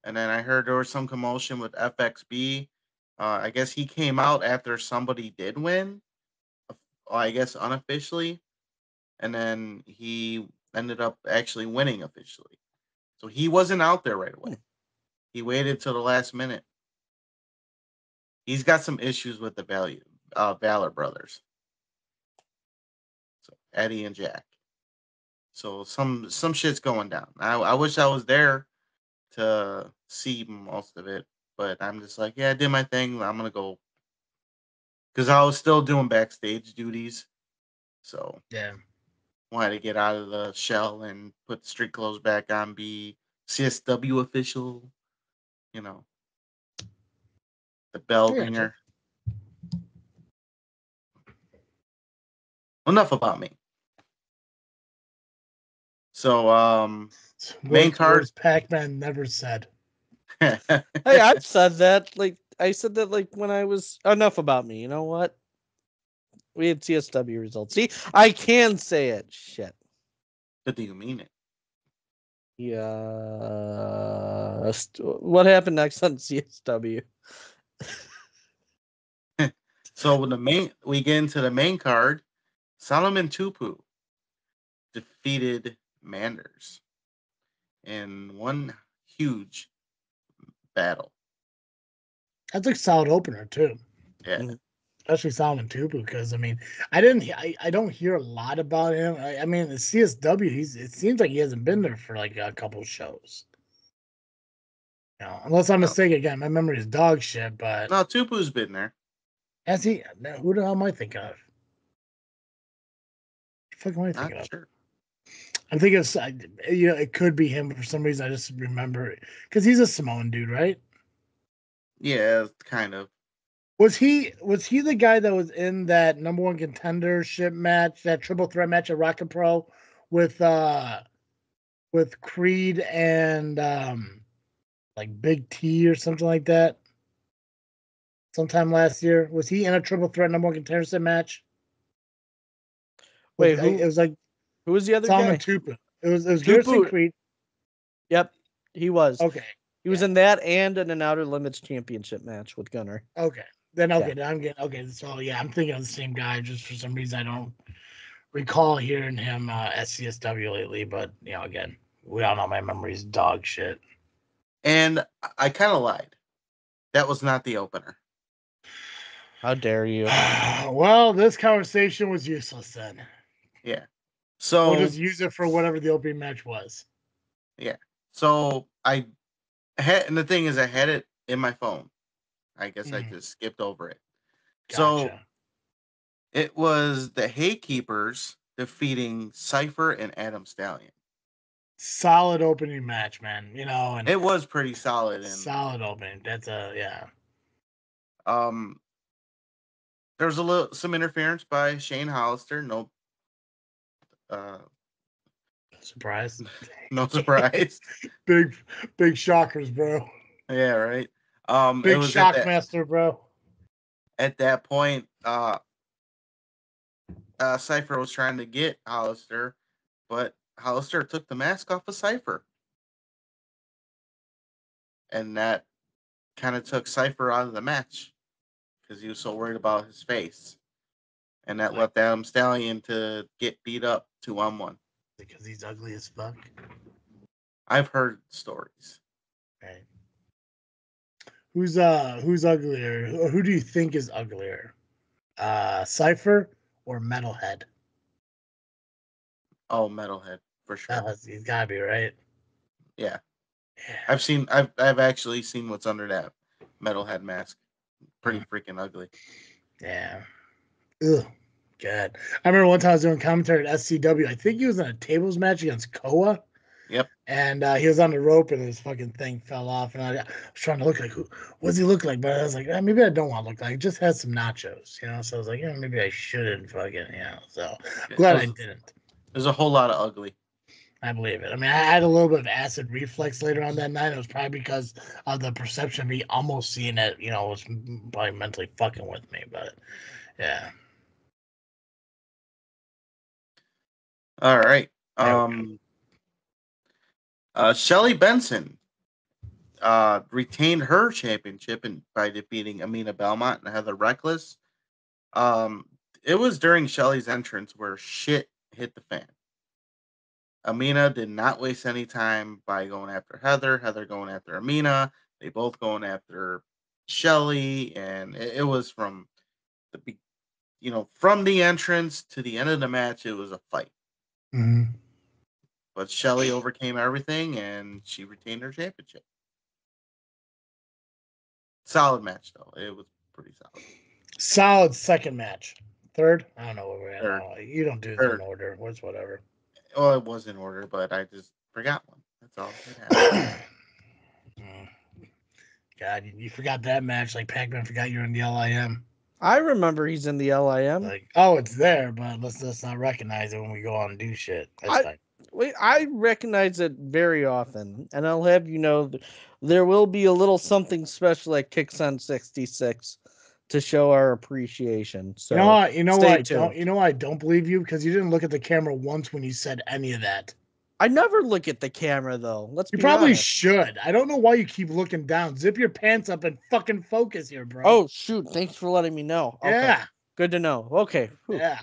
And then I heard there was some commotion with FXB. I guess he came out after somebody did win. I guess unofficially, and then he ended up actually winning officially. So he wasn't out there right away. He waited till the last minute. He's got some issues with the Valor brothers. So Eddie and Jack. So some shit's going down. I wish I was there to see most of it, but I'm just like, yeah, I did my thing. I'm gonna go because I was still doing backstage duties. So Yeah. wanted to get out of the shell and put the street clothes back on, be CSW official, the bell ringer. Enough about me. So, main card. Pacman never said. Hey, I've said that. Like I said that when I was enough about me. You know what? We had CSW results. See, I can say it. Shit. But do you mean it? Yeah. What happened next on CSW? So we get into the main card. Solomon Tupu defeated Manders in one huge battle. That's a solid opener too. Yeah. Mm-hmm. Especially Solomon Tupu, because I don't hear a lot about him. I mean, the CSW, it seems like he hasn't been there for like a couple shows. Unless I'm mistaken again, my memory is dog shit. But no, Tupu's been there. Has he? Who the hell am I thinking of? What the fuck am I thinking of? Sure. I'm thinking of, it could be him, but for some reason I just remember it because he's a Samoan dude, right? Yeah, kind of. Was he the guy that was in that number one contendership match, that triple threat match at Rocket Pro with Creed and like Big T or something like that? Sometime last year, was he in a triple threat number one contendership match? Wait, who? It was like who was the other Solomon guy? Tupu. It was Garrison Creed. Yep, he was. Okay. He was in that and in an Outer Limits championship match with Gunner. Okay. Then I'm getting so yeah, I'm thinking of the same guy. Just for some reason I don't recall hearing him at CSW lately, but again, we all know my memory's dog shit. And I kind of lied. That was not the opener. How dare you? Well, this conversation was useless then. Yeah. So we'll just use it for whatever the opening match was. Yeah. So I had, and the thing is, I had it in my phone. I guess I just skipped over it. Gotcha. So it was the Haykeepers defeating Cypher and Adam Stallion. Solid opening match, man. And it was pretty solid. And solid opening. That's yeah. There was some interference by Shane Hollister. No surprise. No surprise. big shockers, bro. Yeah, right. Big shockmaster, bro. At that point, Cypher was trying to get Hollister, but Hollister took the mask off of Cypher. And that kind of took Cypher out of the match because he was so worried about his face. And that left Adam Stallion to get beat up 2-on-1. Because he's ugly as fuck? I've heard stories. Right. Who's uglier? Who do you think is uglier? Cypher or Metalhead? Oh, Metalhead, for sure. He's gotta be, right? Yeah. I've actually seen what's under that Metalhead mask. Pretty freaking ugly. Yeah. Ugh. God. I remember one time I was doing commentary at SCW. I think he was in a tables match against Koa. Yep. And he was on the rope and his fucking thing fell off. And I was trying to look like, what does he look like? But I was like, maybe I don't want to look like. He just has some nachos, So I was like, maybe I shouldn't fucking, So glad I didn't. There's a whole lot of ugly. I believe it. I mean, I had a little bit of acid reflex later on that night. It was probably because of the perception of me almost seeing it, was probably mentally fucking with me. But yeah. All right. Shelly Benson retained her championship by defeating Amina Belmont and Heather Reckless. It was during Shelly's entrance where shit hit the fan. Amina did not waste any time by going after Heather. Heather going after Amina. They both going after Shelly, and it was from from the entrance to the end of the match, it was a fight. Mm-hmm. But Shelly overcame everything, and she retained her championship. Solid match, though. It was pretty solid. Solid second match. Third? I don't know where we're at now. You don't do this in order. It's whatever. Well, it was in order, but I just forgot one. That's all. God, you forgot that match like Pacman forgot you're in the LIM. I remember he's in the LIM. It's there, but let's not recognize it when we go on and do shit. That's fine. I recognize it very often, and I'll have you know there will be a little something special at Kicks on 66 to show our appreciation. So you know why I don't believe you? Because you didn't look at the camera once when you said any of that. I never look at the camera though. You probably should. I don't know why you keep looking down. Zip your pants up and fucking focus here, bro. Oh shoot! Thanks for letting me know. Okay. Yeah. Good to know. Okay. Whew. Yeah.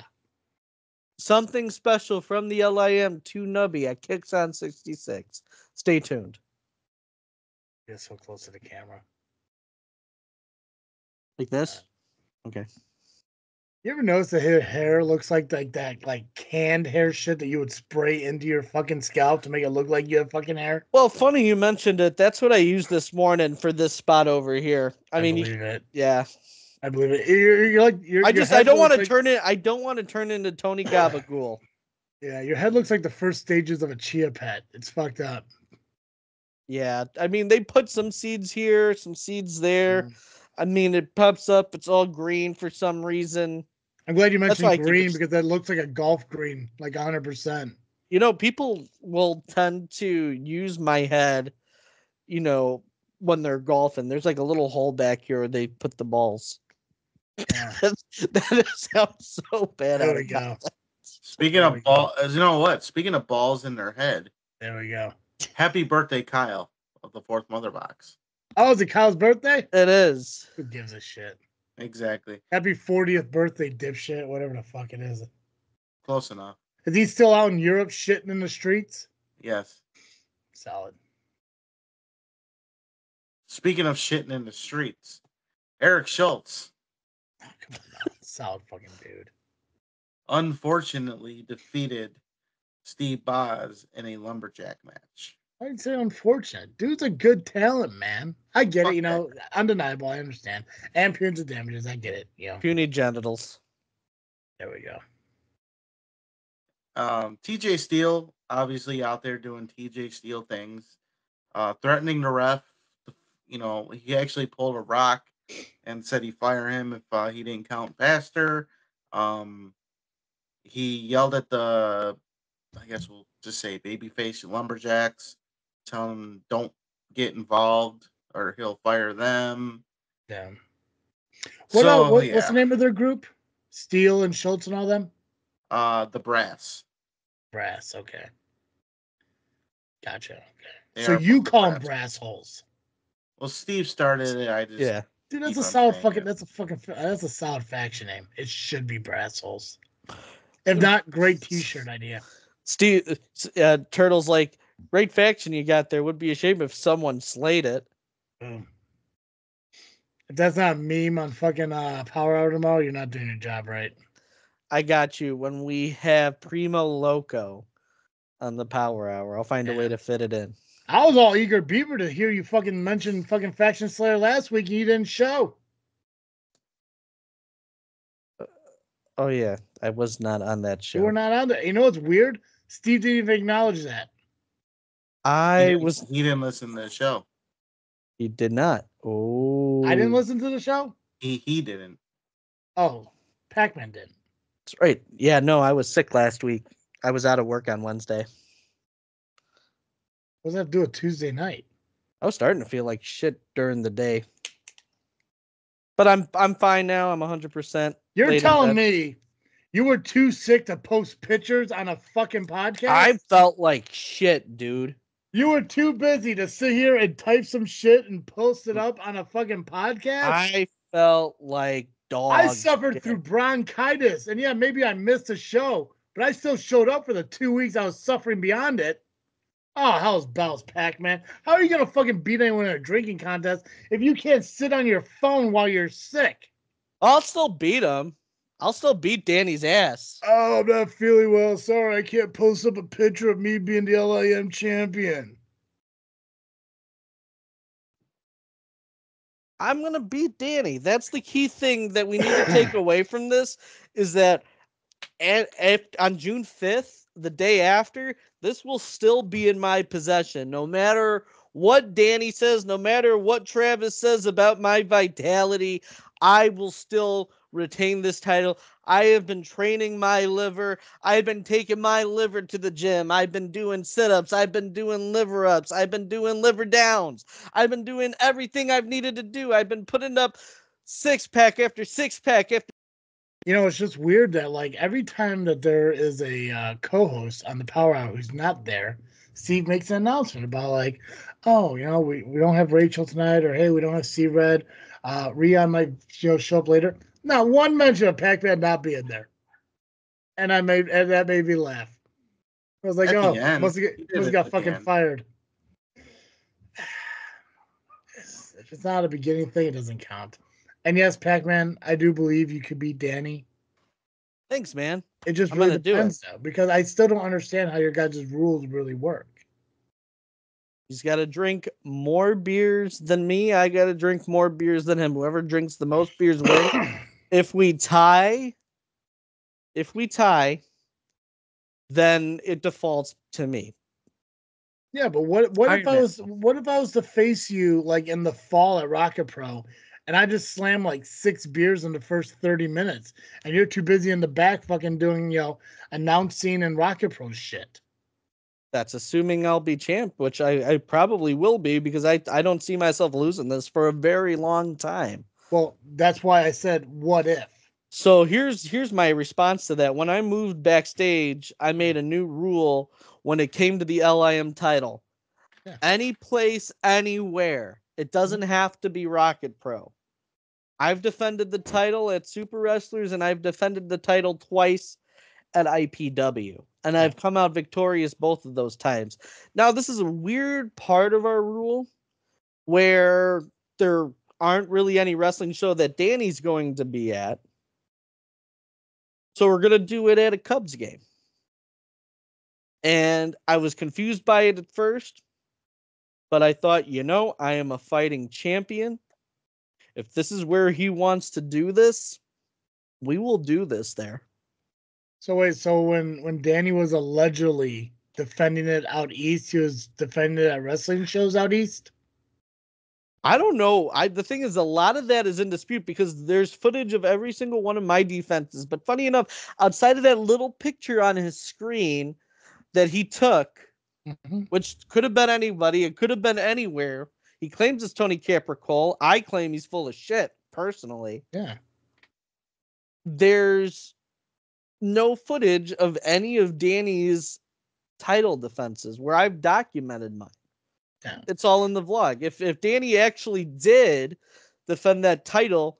Something special from the LIM to Nubby at Kicks on 66. Stay tuned. Get so close to the camera. Like this? Okay. You ever notice that his hair looks like that canned hair shit that you would spray into your fucking scalp to make it look like you have fucking hair? Well, funny you mentioned it. That's what I used this morning for this spot over here. I mean, believe it. Yeah. I believe it. You're I don't want to turn it. I don't want to turn into Tony Gabagool. Yeah, your head looks like the first stages of a chia pet. It's fucked up. Yeah, I mean they put some seeds here, some seeds there. I mean it pops up. It's all green for some reason. I'm glad you mentioned green because that looks like a golf green, like 100%. People will tend to use my head, when they're golfing. There's like a little hole back here where they put the balls. Yeah. that sounds so bad. There we go. Speaking of ball, you know what? Speaking of balls in their head. There we go. Happy birthday, Kyle, of the Fourth Mother Box. Oh, is it Kyle's birthday? It is. Who gives a shit? Exactly. Happy 40th birthday, dipshit, whatever the fuck it is. Close enough. Is he still out in Europe shitting in the streets? Yes. Solid. Speaking of shitting in the streets, Eric Schultz. Oh, come on now. Solid fucking dude. Unfortunately defeated Steve Boz in a lumberjack match. I didn't say unfortunate. Dude's a good talent, man. I get it, you know, undeniable. I understand. And appearance of damages, I get it. You know. Puny genitals. There we go. TJ Steele, obviously out there doing TJ Steele things, threatening the ref. You know, he actually pulled a rock and said he'd fire him if he didn't count faster. He yelled at the, I guess we'll just say babyface lumberjacks, telling them don't get involved or he'll fire them. Yeah. What's the name of their group? Steele and Schultz and all them? The Brass. Brass, okay. Gotcha. Okay. They so you call them brass holes. Well, Steve started it. I just Dude, that's a solid faction name. It should be brass holes. If not, great t-shirt idea. Steve Turtle's like, great faction you got there. Would be a shame if someone slayed it. Boom. If that's not a meme on fucking Power Hour tomorrow, you're not doing your job right. I got you. When we have Primo Loco on the Power Hour, I'll find a way to fit it in. I was all eager, Beaver, to hear you fucking mention fucking Faction Slayer last week and you didn't show. Oh, yeah. I was not on that show. You were not on there. You know what's weird? Steve didn't even acknowledge that. He didn't listen to the show. He did not. Oh. I didn't listen to the show? He didn't. Oh, Pacman did. That's right. Yeah, no, I was sick last week. I was out of work on Wednesday. What does that have to do with Tuesday night? I was starting to feel like shit during the day. But I'm fine now. I'm 100%. You're telling me you were too sick to post pictures on a fucking podcast? I felt like shit, dude. You were too busy to sit here and type some shit and post it up on a fucking podcast? I felt like dog. I suffered through bronchitis. And yeah, maybe I missed a show, but I still showed up for the 2 weeks I was suffering beyond it. Oh, hell's bells, Pacman. How are you going to fucking beat anyone in a drinking contest if you can't sit on your phone while you're sick? I'll still beat him. I'll still beat Danny's ass. Oh, I'm not feeling well. Sorry, I can't post up a picture of me being the LIM champion. I'm going to beat Danny. That's the key thing that we need to take away from this is that on June 5th, the day after, this will still be in my possession. No matter what Danny says, no matter what Travis says about my vitality, I will still retain this title. I have been training my liver. I've been taking my liver to the gym. I've been doing sit-ups. I've been doing liver ups. I've been doing liver downs. I've been doing everything I've needed to do. I've been putting up six-pack after six-pack after. You know, it's just weird that, like, every time that there is a co-host on the Power Hour who's not there, Steve makes an announcement about, like, oh, you know, we don't have Rachel tonight, or, hey, we don't have C-Red. Rion might, show up later. Not one mention of Pacman not being there. And that made me laugh. I was like, must have got fucking fired. If it's not a beginning thing, it doesn't count. And yes, Pacman, I do believe you could beat Danny. Thanks, man. It just really depends, though, because I still don't understand how your guys' rules really work. He's got to drink more beers than me. I got to drink more beers than him. Whoever drinks the most beers wins. If we tie, then it defaults to me. Yeah, but what if I was to face you like in the fall at Rocket Pro, and I just slammed like 6 beers in the first 30 minutes, and you're too busy in the back fucking doing announcing and Rocket Pro shit. That's assuming I'll be champ, which I probably will be because I don't see myself losing this for a very long time. Well, that's why I said, what if? So here's my response to that. When I moved backstage, I made a new rule when it came to the LIM title. Yeah. Any place, anywhere. It doesn't have to be Rocket Pro. I've defended the title at Super Wrestlers, and I've defended the title twice at IPW. And I've come out victorious both of those times. Now, this is a weird part of our rule where there aren't really any wrestling show that Danny's going to be at. So we're going to do it at a Cubs game. And I was confused by it at first, but I thought, I am a fighting champion. If this is where he wants to do this, we will do this there. So wait, so when Danny was allegedly defending it out east, he was defending it at wrestling shows out east? I don't know. The thing is, a lot of that is in dispute because there's footage of every single one of my defenses. But funny enough, outside of that little picture on his screen that he took, which could have been anybody, it could have been anywhere. He claims it's Tony Capricole. I claim he's full of shit, personally. Yeah. There's no footage of any of Danny's title defenses where I've documented mine. Yeah. It's all in the vlog. If Danny actually did defend that title,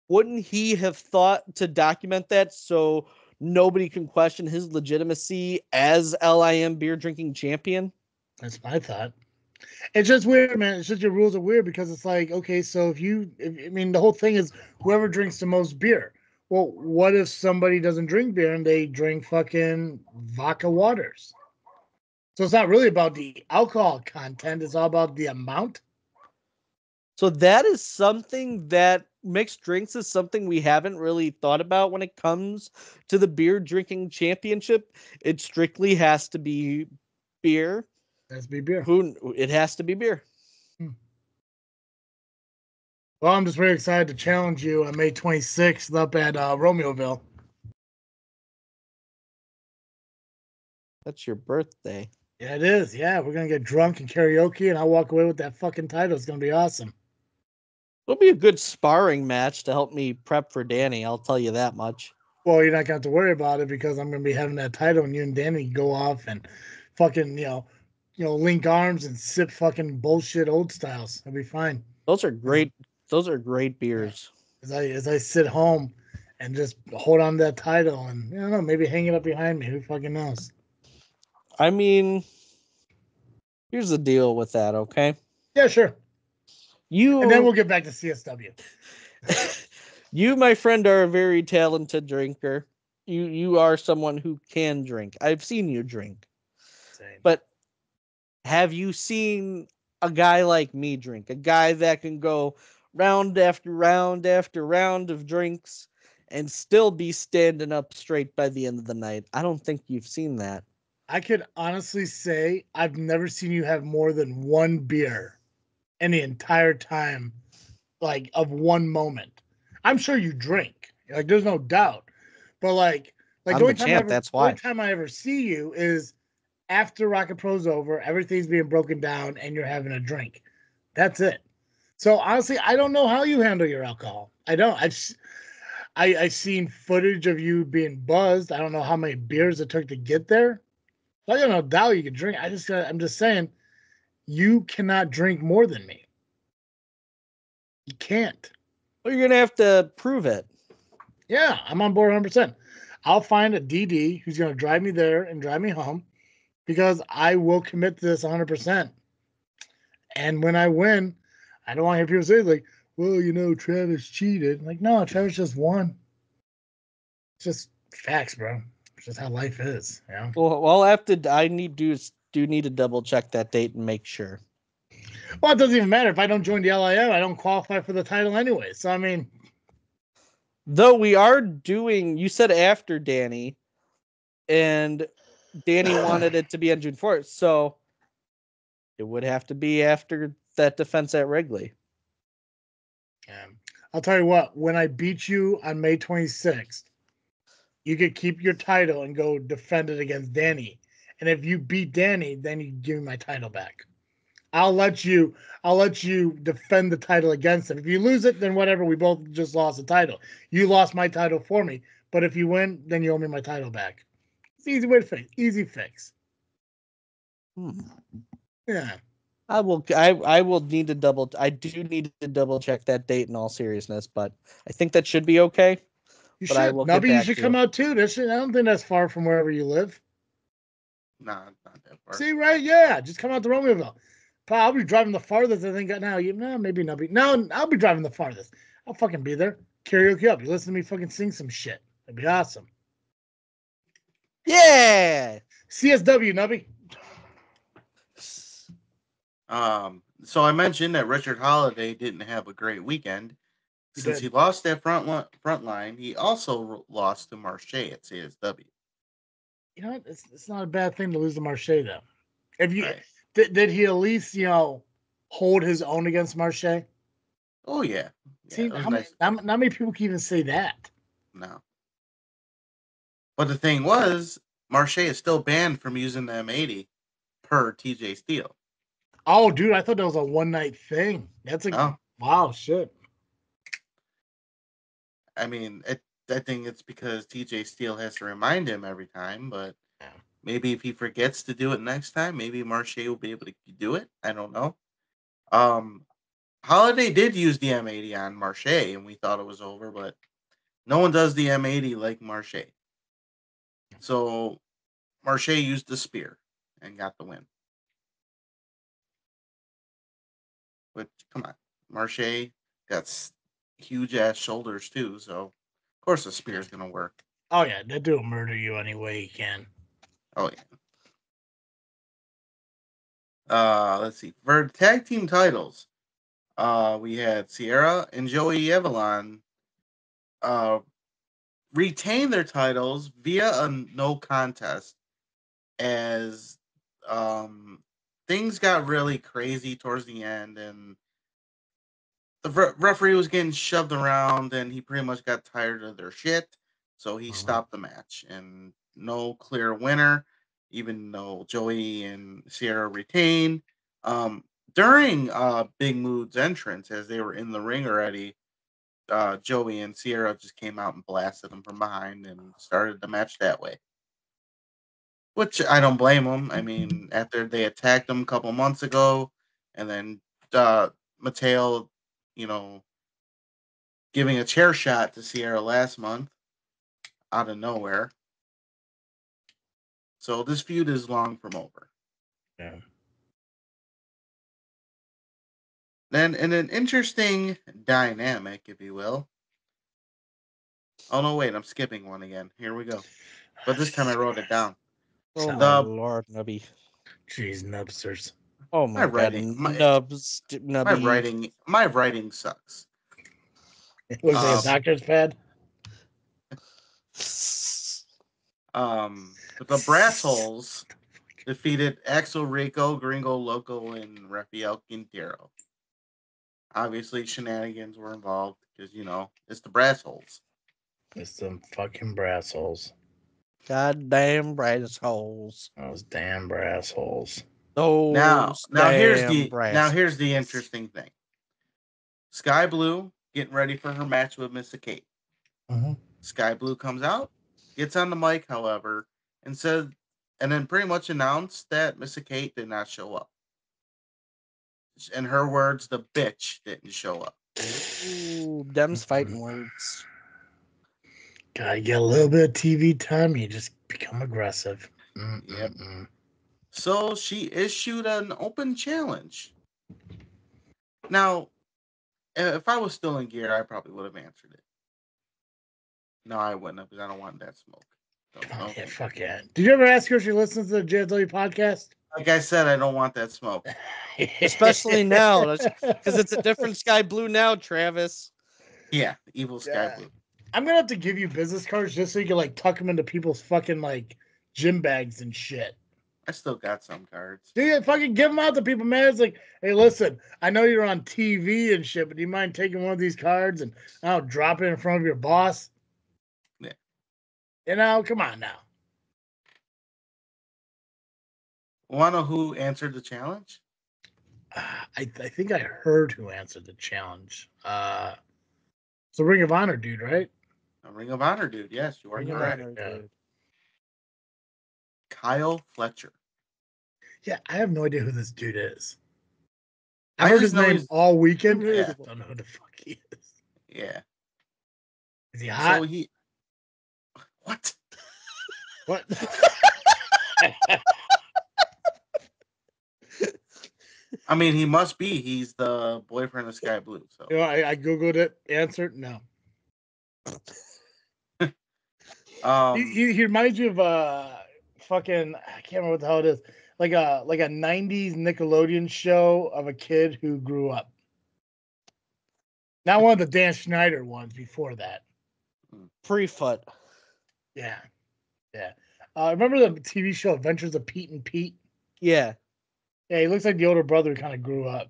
wouldn't he have thought to document that so nobody can question his legitimacy as LIM beer drinking champion? That's my thought. It's just weird, man. It's just your rules are weird because it's like, okay, so the whole thing is whoever drinks the most beer. Well, what if somebody doesn't drink beer and they drink fucking vodka waters? So it's not really about the alcohol content. It's all about the amount. So that is something that mixed drinks is something we haven't really thought about when it comes to the beer drinking championship. It strictly has to be beer. It has to be beer. It has to be beer. Well, I'm just very excited to challenge you on May 26th up at Romeoville. That's your birthday. Yeah, it is. Yeah, we're going to get drunk and karaoke, and I'll walk away with that fucking title. It's going to be awesome. It'll be a good sparring match to help me prep for Danny. I'll tell you that much. Well, you're not going to have to worry about it because I'm going to be having that title, and you and Danny go off and fucking, link arms and sip fucking bullshit old styles. It'll be fine. Those are great. Those are great beers. As I sit home and just hold on to that title and, maybe hang it up behind me. Who fucking knows? I mean, here's the deal with that, okay? Yeah, sure. And then we'll get back to CSW. You, my friend, are a very talented drinker. You are someone who can drink. I've seen you drink. Same. But have you seen a guy like me drink? A guy that can go round after round after round of drinks and still be standing up straight by the end of the night? I don't think you've seen that. I could honestly say I've never seen you have more than one beer in the entire time, like, of one moment. I'm sure you drink. Like, there's no doubt. But, like the only time I ever see you is after Rocket Pro's over, everything's being broken down, and you're having a drink. That's it. So, honestly, I don't know how you handle your alcohol. I don't. I've seen footage of you being buzzed. I don't know how many beers it took to get there. I got no doubt you can drink. I'm just saying, you cannot drink more than me. You can't. Well, you're gonna have to prove it. Yeah, I'm on board 100%. I'll find a DD who's gonna drive me there and drive me home because I will commit to this 100%. And when I win, I don't want to hear people say like, "Well, Travis cheated." Like, no, Travis just won. It's just facts, bro. Just how life is, Well, I need to double check that date and make sure. Well, it doesn't even matter if I don't join the LIM. I don't qualify for the title anyway. So I mean, though we are doing. You said after Danny, and Danny wanted it to be on June 4th, so it would have to be after that defense at Wrigley. I'll tell you what. When I beat you on May 26th. You could keep your title and go defend it against Danny. And if you beat Danny, then you give me my title back. I'll let you defend the title against him. If you lose it, then whatever. We both just lost the title. You lost my title for me. But if you win, then you owe me my title back. It's easy way to fix. Easy fix. Yeah. I will need to double. I do need to double check that date in all seriousness, but I think that should be okay. You but should. I will Nubby, get you back should to come you. out too. I don't think that's far from wherever you live. Nah, not that far. See, right? Yeah, just come out to Romeoville. I'll be driving the farthest. I think now. Maybe Nubby. No, I'll be driving the farthest. I'll fucking be there. Karaoke up. You listen to me fucking sing some shit. That'd be awesome. Yeah. CSW, Nubby. So I mentioned that Richard Holiday didn't have a great weekend. Since he lost that front line, he also lost to Marche at CSW. You know what? It's not a bad thing to lose to Marche, though. If you Right. did he at least hold his own against Marche? Oh yeah. See, not many people can even say that. No. But the thing was, Marche is still banned from using the M80 per TJ Steele. Oh, dude, I thought that was a one-night thing. That's wow, shit. I mean, I think it's because TJ Steele has to remind him every time, but maybe if he forgets to do it next time, maybe Marche will be able to do it. I don't know. Holiday did use the M80 on Marche, and we thought it was over, but no one does the M80 like Marche. So Marche used the spear and got the win. But come on, Marche got huge ass shoulders too, so of course the spear is gonna work. Oh yeah, that dude will murder you any way he can. Oh yeah. Let's see. For tag team titles, we had Sierra and Joey Avalon retain their titles via a no contest as things got really crazy towards the end, and the referee was getting shoved around, and he pretty much got tired of their shit, so he stopped the match, and no clear winner, even though Joey and Sierra retained. During Big Mood's entrance, as they were in the ring already, Joey and Sierra just came out and blasted them from behind and started the match that way. Which I don't blame them. I mean, after they attacked them a couple months ago, and then Mateo, giving a chair shot to Sierra last month out of nowhere. So this feud is long from over. Yeah. Then in an interesting dynamic, if you will. Oh no, wait, I'm skipping one again. Here we go. But this time I wrote it down. Oh my Lord, Nubby. Jeez, Nubsters. Oh my God, Nubby. My writing sucks. Was it a doctor's pad? But the Brass Holes defeated Axel Rico, Gringo Loco, and Rafael Quintero. Obviously, shenanigans were involved because, it's the Brass Holes. It's some fucking brass holes. Goddamn brass holes. Those damn brass holes. Now here's the interesting thing. Sky Blue getting ready for her match with Mr. Kate. Mm-hmm. Sky Blue comes out, gets on the mic, however, and then pretty much announced that Mr. Kate did not show up. In her words, the bitch didn't show up. Ooh, them's fighting words. Gotta get a little bit of TV time. You just become aggressive. Yep. So she issued an open challenge. Now, if I was still in gear, I probably would have answered it. No, I wouldn't have, because I don't want that smoke. Yeah, fuck yeah. Did you ever ask her if she listens to the JFW podcast? Like I said, I don't want that smoke. Especially now, because it's a different Sky Blue now, Travis. Yeah, evil Sky Blue. I'm gonna have to give you business cards just so you can tuck them into people's fucking gym bags and shit. I still got some cards. Dude, fucking give them out to people, man. It's like, hey, listen, I know you're on TV and shit, but do you mind taking one of these cards and drop it in front of your boss? Yeah. Come on now. Want to know who answered the challenge? I think I heard who answered the challenge. It's a Ring of Honor dude, right? A Ring of Honor dude. Yes, you are Ring of correct. Honor, Yeah. dude. Kyle Fletcher. Yeah, I have no idea who this dude is. I I heard just his know name he's- all weekend. Yeah. I don't know who the fuck he is. Yeah. Is he hot? So he. What? What? I mean, he must be. He's the boyfriend of Sky Blue. So You know, I googled it. Answered no. He reminds you of fucking, I can't remember what the hell it is. Like a 90s Nickelodeon show of a kid who grew up. Not one of the Dan Schneider ones before that. Free-foot. Yeah. Yeah. Remember the TV show Adventures of Pete and Pete? Yeah. Yeah, he looks like the older brother who kind of grew up.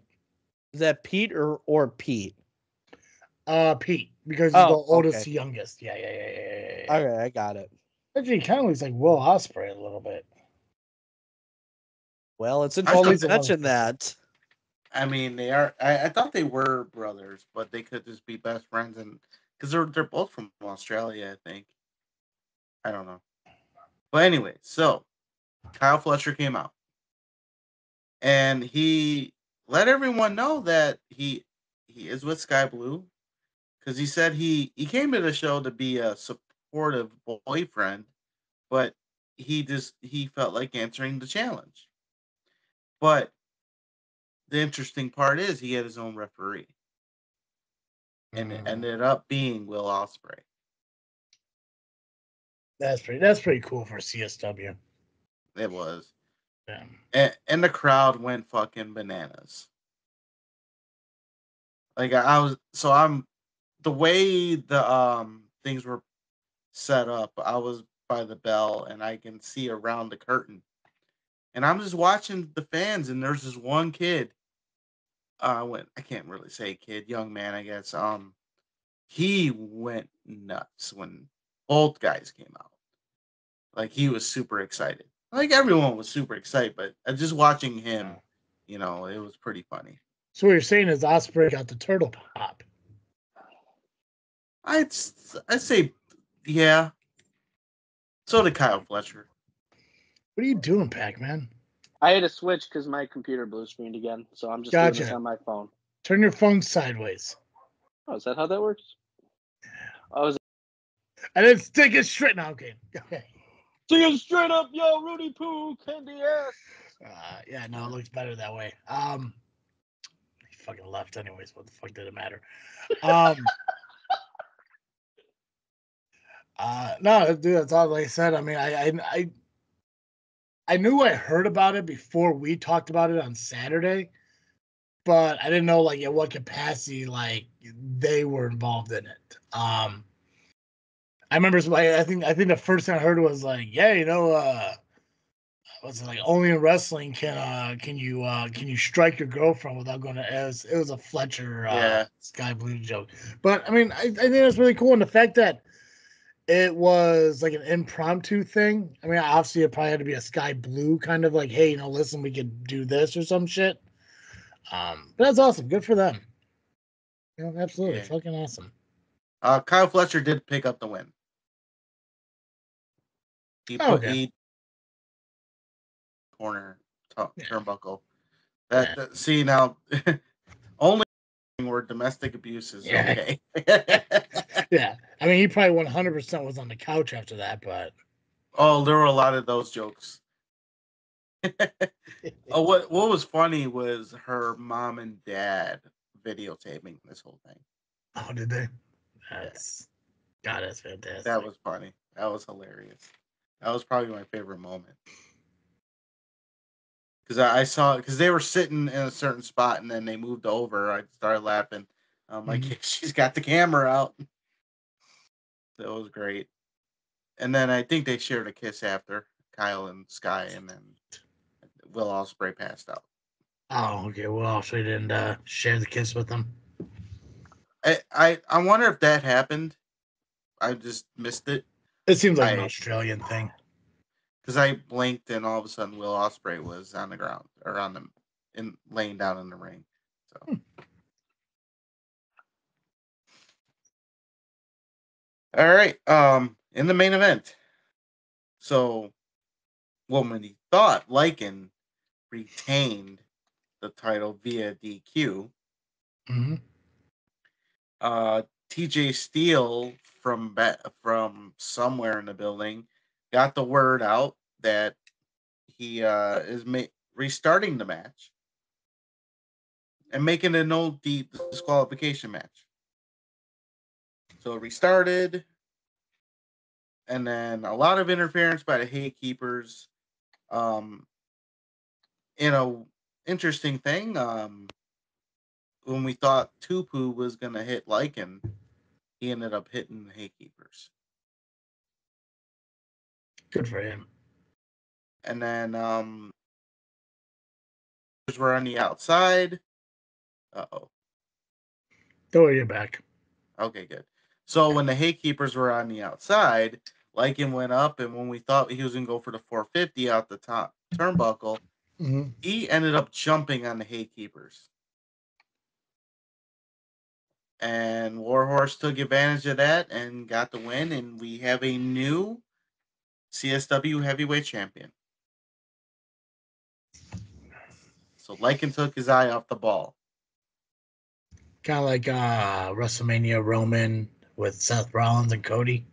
Is that Pete or Pete? Pete, because he's the oldest, okay. youngest. Yeah. Okay, I got it. Actually, he kind of looks like Will Ospreay a little bit. Well, it's interesting to mention that. I mean, they are. I thought they were brothers, but they could just be best friends, and because they're both from Australia, I think. I don't know. But anyway, so Kyle Fletcher came out, and he let everyone know that he is with Sky Blue, because he said he came to the show to be a supportive boyfriend, but he felt like answering the challenge. But the interesting part is he had his own referee, and it ended up being Will Ospreay. That's pretty cool for CSW. It was. Yeah. And the crowd went fucking bananas. Like I'm the way the things were set up, I was by the bell and I can see around the curtain. And I'm just watching the fans, and there's this one kid. I can't really say kid, young man, I guess. He went nuts when both guys came out. Like, he was super excited. Like, everyone was super excited, but just watching him, it was pretty funny. So what you're saying is Ospreay got the turtle pop. I'd say, yeah. So did Kyle Fletcher. What are you doing, Pacman? I had to switch because my computer blue screened again, so I'm just doing this on my phone. Turn your phone sideways. Oh, is that how that works? Oh, I didn't stick it straight. No, okay. Stick it straight up, yo, Rudy Poo, candy ass. Yeah, no, it looks better that way. He fucking left anyways. What the fuck did it matter? No, dude, that's all I said. I mean, I knew I heard about it before we talked about it on Saturday, but I didn't know like at what capacity like they were involved in it. I remember I think the first thing I heard was like, yeah, what's it like? Only in wrestling can you strike your girlfriend without going to? It was a Fletcher Sky Blue joke, but I mean, I think that's really cool, and the fact that it was like an impromptu thing. I mean, obviously it probably had to be a Sky Blue kind of like, hey, listen, we could do this or some shit. But that's awesome. Good for them. Absolutely, fucking awesome. Kyle Fletcher did pick up the win. He corner turnbuckle. See now, only where domestic abuse is okay. Yeah, I mean, he probably 100% was on the couch after that, but there were a lot of those jokes. What was funny was her mom and dad videotaping this whole thing. Oh, did they? That's fantastic. That was funny. That was hilarious. That was probably my favorite moment. Because I saw, because they were sitting in a certain spot and then they moved over. I started laughing. I'm like, she's got the camera out. That was great. And then I think they shared a kiss after, Kyle and Sky, and then Will Ospreay passed out. Oh, okay. Well, Ospreay didn't share the kiss with them. I wonder if that happened. I just missed it. It seems like an Australian thing. Because I blinked and all of a sudden Will Ospreay was on the ground or laying down in the ring. So. All right. In the main event. So, when he thought Lycan retained the title via DQ, TJ Steele from somewhere in the building got the word out that he is restarting the match and making a no disqualification match. So it restarted, and then a lot of interference by the Haykeepers. Interesting thing. When we thought Tupu was gonna hit Lycan, he ended up hitting the Haykeepers. Good for him. And then we're on the outside. Uh-oh. Don't worry, you're back. Okay, good. So when the Haykeepers were on the outside, Lycan went up, and when we thought he was going to go for the 450 out the top turnbuckle, he ended up jumping on the Haykeepers. And Warhorse took advantage of that and got the win, and we have a new CSW heavyweight champion. So Lycan took his eye off the ball. Kind of like WrestleMania Roman with Seth Rollins and Cody.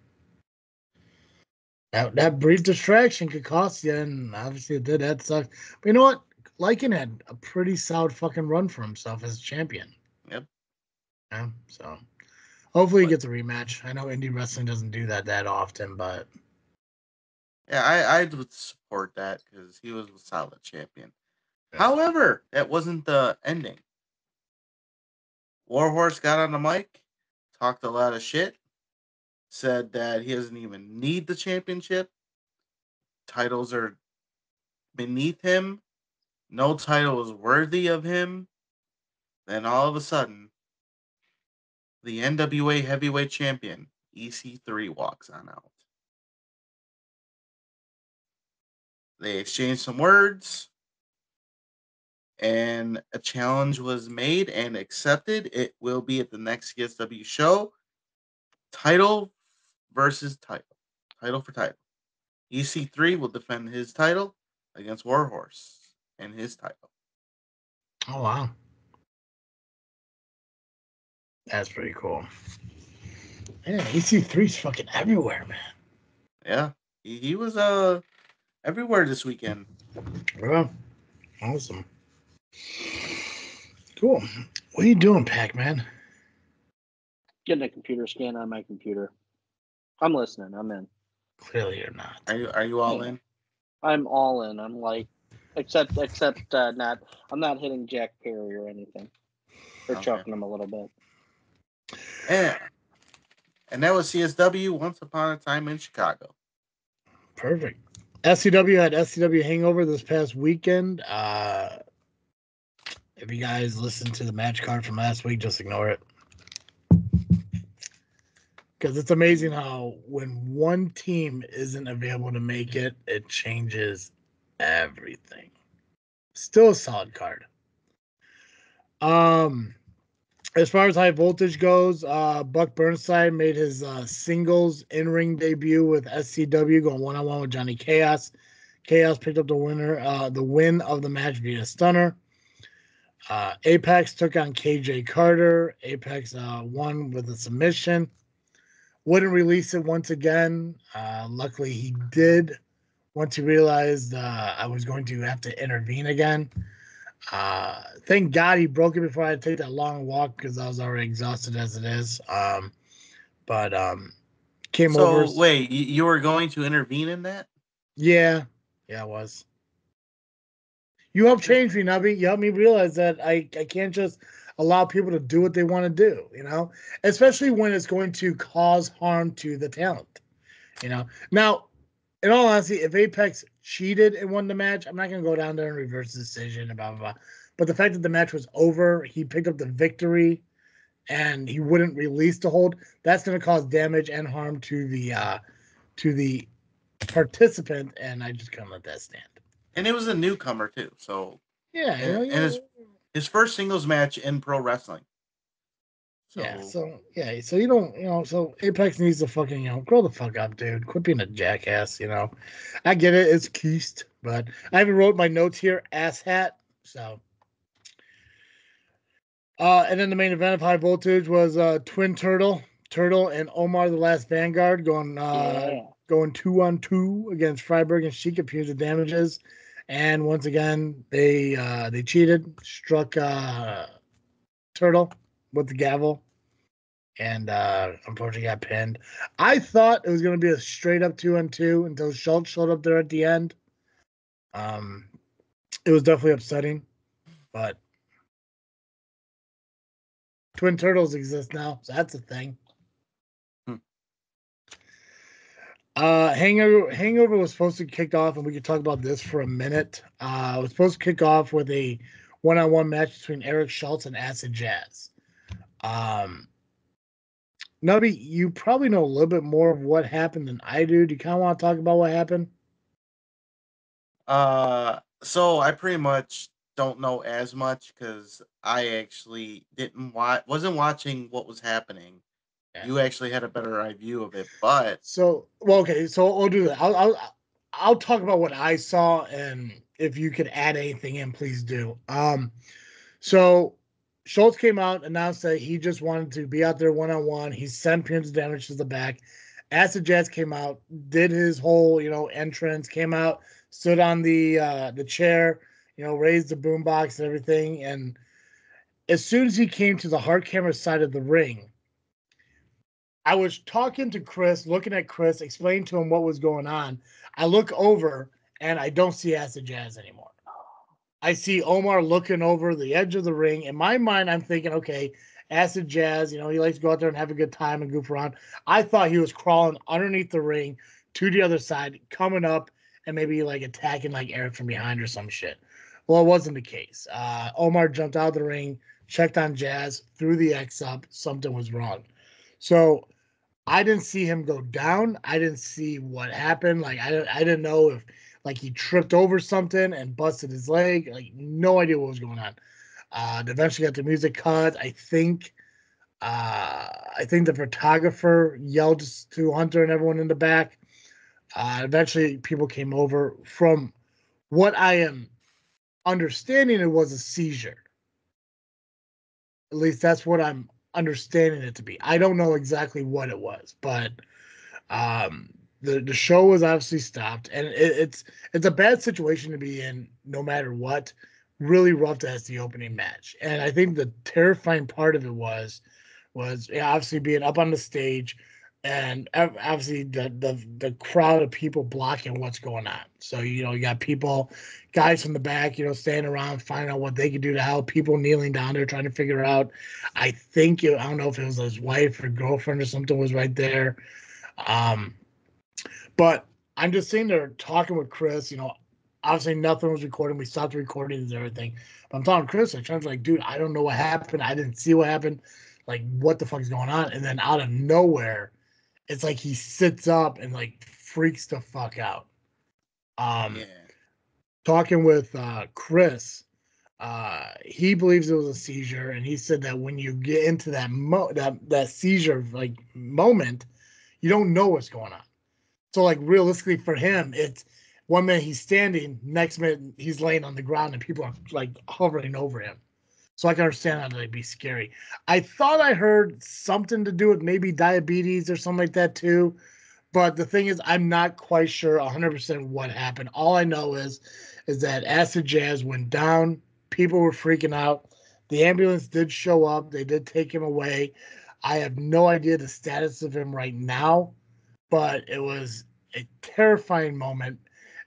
That brief distraction could cost you, and obviously it did. That sucked. But you know what? Lycan had a pretty solid fucking run for himself as champion. Yep. Yeah, so hopefully he gets a rematch. I know indie wrestling doesn't do that often, but yeah, I would support that because he was a solid champion. Yeah. However, that wasn't the ending. Warhorse got on the mic, talked a lot of shit, said that he doesn't even need the championship. Titles are beneath him. No title is worthy of him. Then all of a sudden, the NWA heavyweight champion, EC3, walks on out. They exchanged some words, and a challenge was made and accepted. It will be at the next CSW show. Title versus title. Title for title. EC3 will defend his title against Warhorse and his title. Oh, wow. That's pretty cool. Man, EC3's fucking everywhere, man. Yeah. He was everywhere this weekend. Well, awesome. Cool. What are you doing, Pacman? Getting a computer scan on my computer. I'm listening. I'm in. Clearly you're not. Are you all in? I'm all in. I'm like, except not. I'm not hitting Jack Perry or anything. Or choking him a little bit. Yeah. And that was CSW Once Upon a Time in Chicago. Perfect. SCW had SCW Hangover this past weekend. If you guys listened to the match card from last week, just ignore it. Because it's amazing how when one team isn't available to make it, it changes everything. Still a solid card. As far as high voltage goes, Buck Burnside made his singles in-ring debut with SCW, going one-on-one with Johnny Chaos. Chaos picked up the win of the match via stunner. Apex took on KJ Carter. Apex won with a submission. Wouldn't release it once again. Luckily, he did once he realized I was going to have to intervene again. Thank God he broke it before I had to take that long walk because I was already exhausted as it is. Came over. So, wait, you were going to intervene in that? Yeah, I was. You helped change me, Nubby. You helped me realize that I can't just allow people to do what they want to do, especially when it's going to cause harm to the talent, Now, in all honesty, if Apex cheated and won the match, I'm not going to go down there and reverse the decision and blah, blah, blah. But the fact that the match was over, he picked up the victory, and he wouldn't release the hold, that's going to cause damage and harm to the participant, and I just couldn't let that stand. And it was a newcomer, too, so Yeah, and his first singles match in pro wrestling. So you don't, so Apex needs to fucking, grow the fuck up, dude. Quit being a jackass, I get it, it's Keist, but I haven't wrote my notes here, ass hat. So, and then the main event of High Voltage was Twin Turtle and Omar the Last Vanguard going 2-on-2 against Freiburg and Sheik at Punitive Damages, and once again they cheated, struck Turtle with the gavel, and unfortunately got pinned. I thought it was going to be a straight up 2-on-2 until Schultz showed up there at the end. It was definitely upsetting, but Twin Turtles exist now, so that's a thing. Hangover was supposed to kick off, and we could talk about this for a minute. It was supposed to kick off with a one-on-one match between Eric Schultz and Acid Jazz. Nubby, you probably know a little bit more of what happened than I do. Do you kind of want to talk about what happened? So I pretty much don't know as much because I actually wasn't watching what was happening. Yeah. You actually had a better view of it, but so I'll do that. I'll talk about what I saw, and if you could add anything in, please do. So Schultz came out, announced that he just wanted to be out there one-on-one. He sent Punitive Damage to the back. Acid Jazz came out, did his whole, entrance, came out, stood on the chair, raised the boombox and everything. And as soon as he came to the hard camera side of the ring, I was talking to Chris, looking at Chris, explaining to him what was going on. I look over and I don't see Acid Jazz anymore. I see Omar looking over the edge of the ring. In my mind, I'm thinking, okay, Acid Jazz, he likes to go out there and have a good time and goof around. I thought he was crawling underneath the ring to the other side, coming up and maybe like attacking like Eric from behind or some shit. Well, it wasn't the case. Omar jumped out of the ring, checked on Jazz, threw the X up. Something was wrong. So I didn't see him go down. I didn't see what happened. Like I didn't know if like he tripped over something and busted his leg. Like no idea what was going on. Eventually got the music cut. I think the photographer yelled to Hunter and everyone in the back. Eventually people came over. From what I am understanding, it was a seizure. At least that's what I'm understanding it to be. I don't know exactly what it was, but the show was obviously stopped, and it's a bad situation to be in no matter what. Really rough as the opening match, and I think the terrifying part of it was obviously being up on the stage, and obviously the crowd of people blocking what's going on. So you got guys from the back, standing around, finding out what they could do to help. People kneeling down there trying to figure out. I don't know if it was his wife or girlfriend or something was right there. But I'm just sitting there talking with Chris. Obviously nothing was recording. We stopped recording and everything. But I'm talking to Chris. I'm like, dude, I don't know what happened. I didn't see what happened. Like, what the fuck is going on? And then out of nowhere, it's like he sits up and like freaks the fuck out. Talking with Chris, he believes it was a seizure, and he said that when you get into that seizure like moment, you don't know what's going on. So like realistically for him, it's 1 minute he's standing, next minute he's laying on the ground and people are like hovering over him. So I can understand how that'd be scary. I thought I heard something to do with maybe diabetes or something like that too. But the thing is, I'm not quite sure 100% what happened. All I know is that Acid Jazz went down. People were freaking out. The ambulance did show up. They did take him away. I have no idea the status of him right now, but it was a terrifying moment.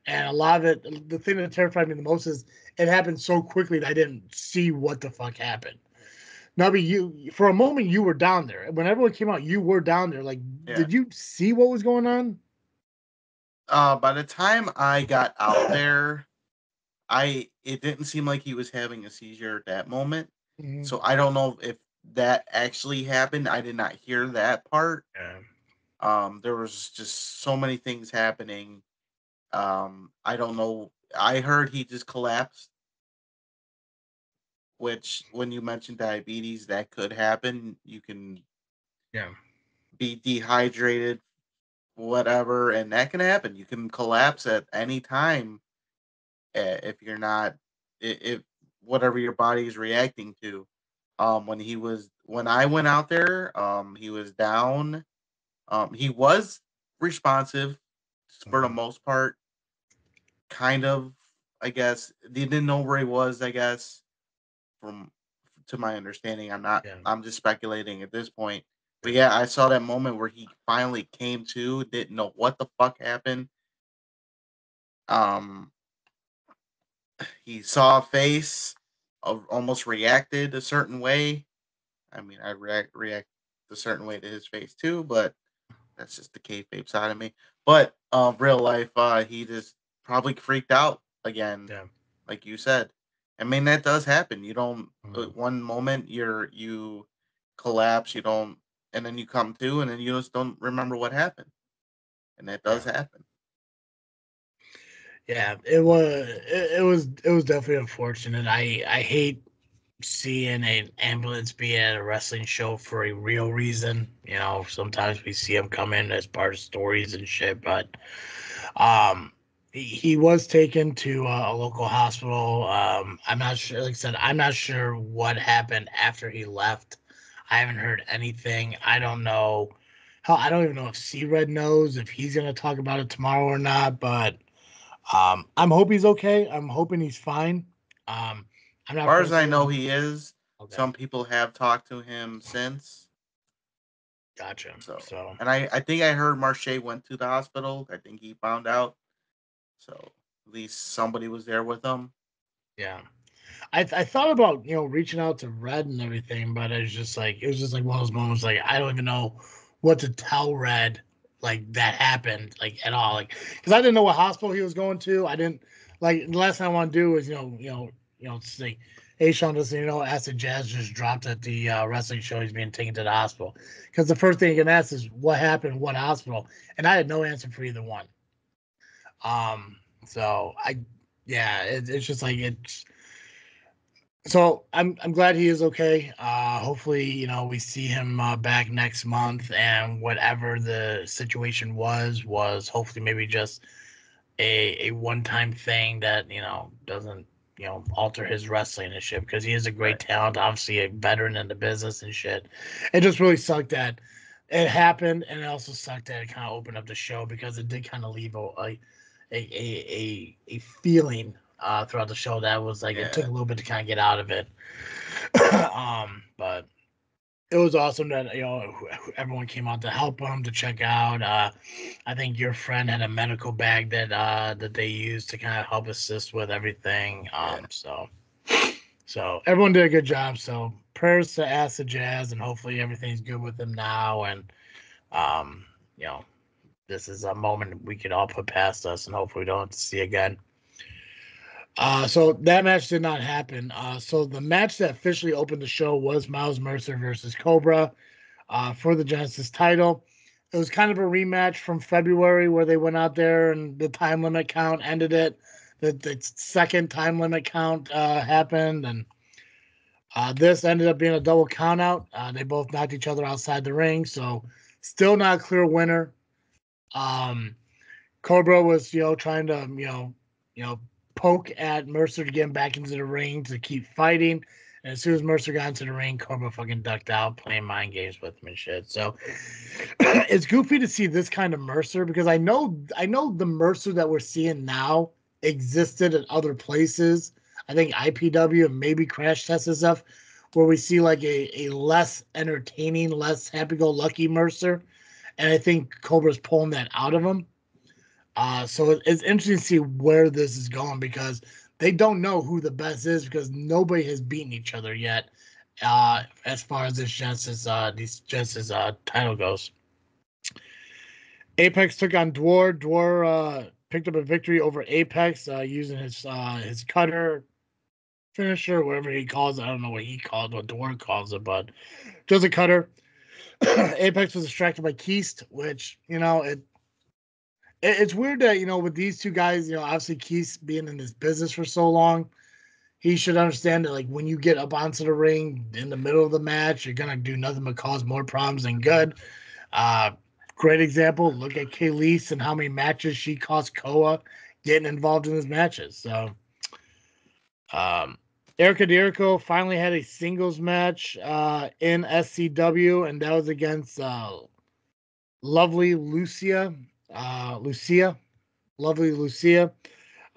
And a lot of it, the thing that terrified me the most is it happened so quickly that I didn't see what the fuck happened. Nubby, you for a moment you were down there. When everyone came out, you were down there. Like, Did you see what was going on? By the time I got out there, it didn't seem like he was having a seizure at that moment. Mm-hmm. So I don't know if that actually happened. I did not hear that part. Yeah. There was just so many things happening. I don't know. I heard he just collapsed. which when you mentioned diabetes, that could happen. You can be dehydrated, whatever, and that can happen. You can collapse at any time if you're not, if whatever your body is reacting to. When I went out there, he was down. He was responsive for the most part, kind of. I guess they didn't know where he was. I guess from to my understanding, I'm not. I'm just speculating at this point. But yeah, I saw that moment where he finally came to, didn't know what the fuck happened. Um, he saw a face, almost reacted a certain way. I mean, I react a certain way to his face too, but that's just the kayfabe side of me. But real life, he just probably freaked out again, like you said. I mean, that does happen. You don't one moment you collapse, you don't, and then you come to, and then you just don't remember what happened, and that does happen. Yeah, it was definitely unfortunate. I hate seeing an ambulance be at a wrestling show for a real reason. You know, sometimes we see him come in as part of stories and shit, but he was taken to a local hospital. I'm not sure. Like I said, I'm not sure what happened after he left. I haven't heard anything. I don't know. Hell, I don't even know if C-Red knows if he's gonna talk about it tomorrow or not. But I'm hoping he's okay. I'm hoping he's fine. I'm As not far as I know, personally. he is. Okay. Some people have talked to him since. Gotcha. So And I think I heard Marche went to the hospital. I think he found out. So at least somebody was there with him. yeah, I thought about reaching out to Red and everything, but it was just like one of those moments like I don't even know what to tell Red like that happened like at all like because I didn't know what hospital he was going to. I didn't like the last thing I want to do is say, hey Sean, does Acid Jazz just dropped at the wrestling show. He's being taken to the hospital because the first thing you can ask is what happened, what hospital, and I had no answer for either one. So it's just like it's. So I'm glad he is okay. Hopefully, we see him back next month, and whatever the situation was hopefully maybe just a one time thing that doesn't alter his wrestling and shit because he is a great talent, obviously a veteran in the business and shit. It just really sucked that it happened, and it also sucked that it kind of opened up the show because it did kind of leave a feeling throughout the show that was like it took a little bit to kind of get out of it. But it was awesome that everyone came out to help him to check out. I think your friend had a medical bag that they used to kind of help assist with everything. So everyone did a good job. So prayers to Acid Jazz, and hopefully everything's good with him now. And um, you know, this is a moment we can all put past us, and hopefully we don't have to see again. So that match did not happen. So the match that officially opened the show was Miles Mercer versus Cobra for the Genesis title. It was kind of a rematch from February where they went out there and the time limit count ended it. The second time limit count happened, and this ended up being a double count out. They both knocked each other outside the ring, so still not a clear winner. Cobra was, trying to, poke at Mercer to get him back into the ring to keep fighting. And as soon as Mercer got into the ring, Cobra fucking ducked out, playing mind games with him and shit. So it's goofy to see this kind of Mercer because I know the Mercer that we're seeing now existed in other places. I think IPW and maybe Crash Test and stuff, where we see like a less entertaining, less happy-go-lucky Mercer. And I think Cobra's pulling that out of him. So it's interesting to see where this is going because they don't know who the best is because nobody has beaten each other yet. As far as this Genesis title goes, Apex took on Dwar. Dwar picked up a victory over Apex using his cutter finisher, whatever he calls it. I don't know what Dwar calls it, but just a cutter. Apex was distracted by Keist, which it's weird that with these two guys, obviously Keith being in this business for so long, he should understand that, like, when you get up onto the ring in the middle of the match, you're gonna do nothing but cause more problems than good. Great example. Look at Kayleigh and how many matches she cost Koa getting involved in his matches. So, Erica Dirico finally had a singles match in SCW, and that was against lovely Lucia,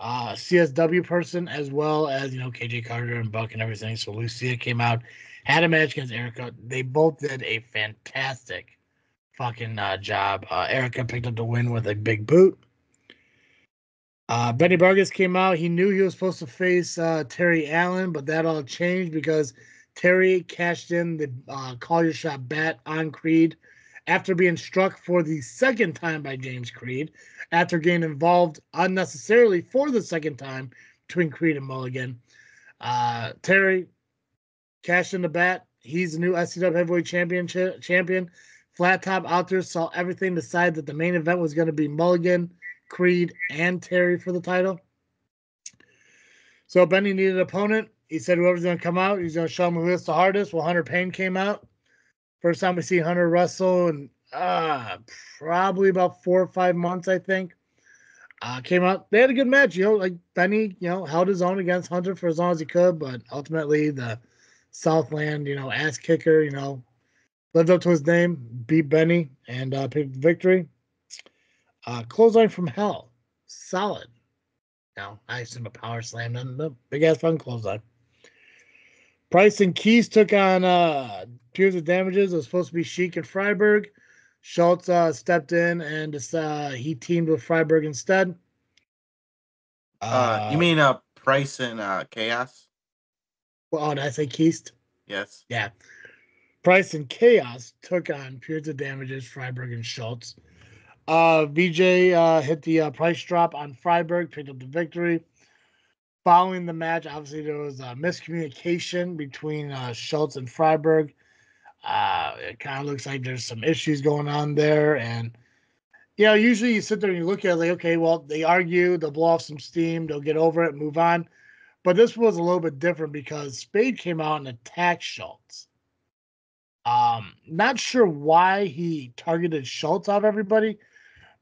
CSW person, as well as, KJ Carter and Buck and everything. So Lucia came out, had a match against Erica. They both did a fantastic fucking job. Erica picked up the win with a big boot. Benny Vargas came out. He knew he was supposed to face Terry Allen, but that all changed because Terry cashed in the call your shot bat on Creed after being struck for the second time by James Creed, after getting involved unnecessarily for the second time between Creed and Mulligan. Terry cashed in the bat. He's the new SCW Heavyweight Champion. Flat Top out there saw everything, decided that the main event was going to be Mulligan, Creed, and Terry for the title. So Benny needed an opponent. He said whoever's going to come out, he's going to show him who is the hardest. Well, Hunter Payne came out. First time we see Hunter wrestle in probably about 4 or 5 months, I think. Came out. They had a good match. Like Benny, held his own against Hunter for as long as he could, but ultimately the Southland, ass kicker, lived up to his name, beat Benny, and picked the victory. Clothesline from hell. Solid. I assume a power slam, and the big ass fun clothesline. Price and Keys took on Peers of Damages. It was supposed to be Sheik and Freiberg. Schultz stepped in and he teamed with Freiberg instead. You mean Price and Chaos? Well, did I say Keist? Yes. Yeah. Price and Chaos took on Peers of Damages, Freiberg, and Schultz. VJ hit the price drop on Freiberg, picked up the victory. Following the match, obviously there was miscommunication between Schultz and Freiberg. It kind of looks like there's some issues going on there. And, usually you sit there and you look at it like, okay, well, they argue, they'll blow off some steam, they'll get over it, move on. But this was a little bit different because Spade came out and attacked Schultz. Not sure why he targeted Schultz out of everybody,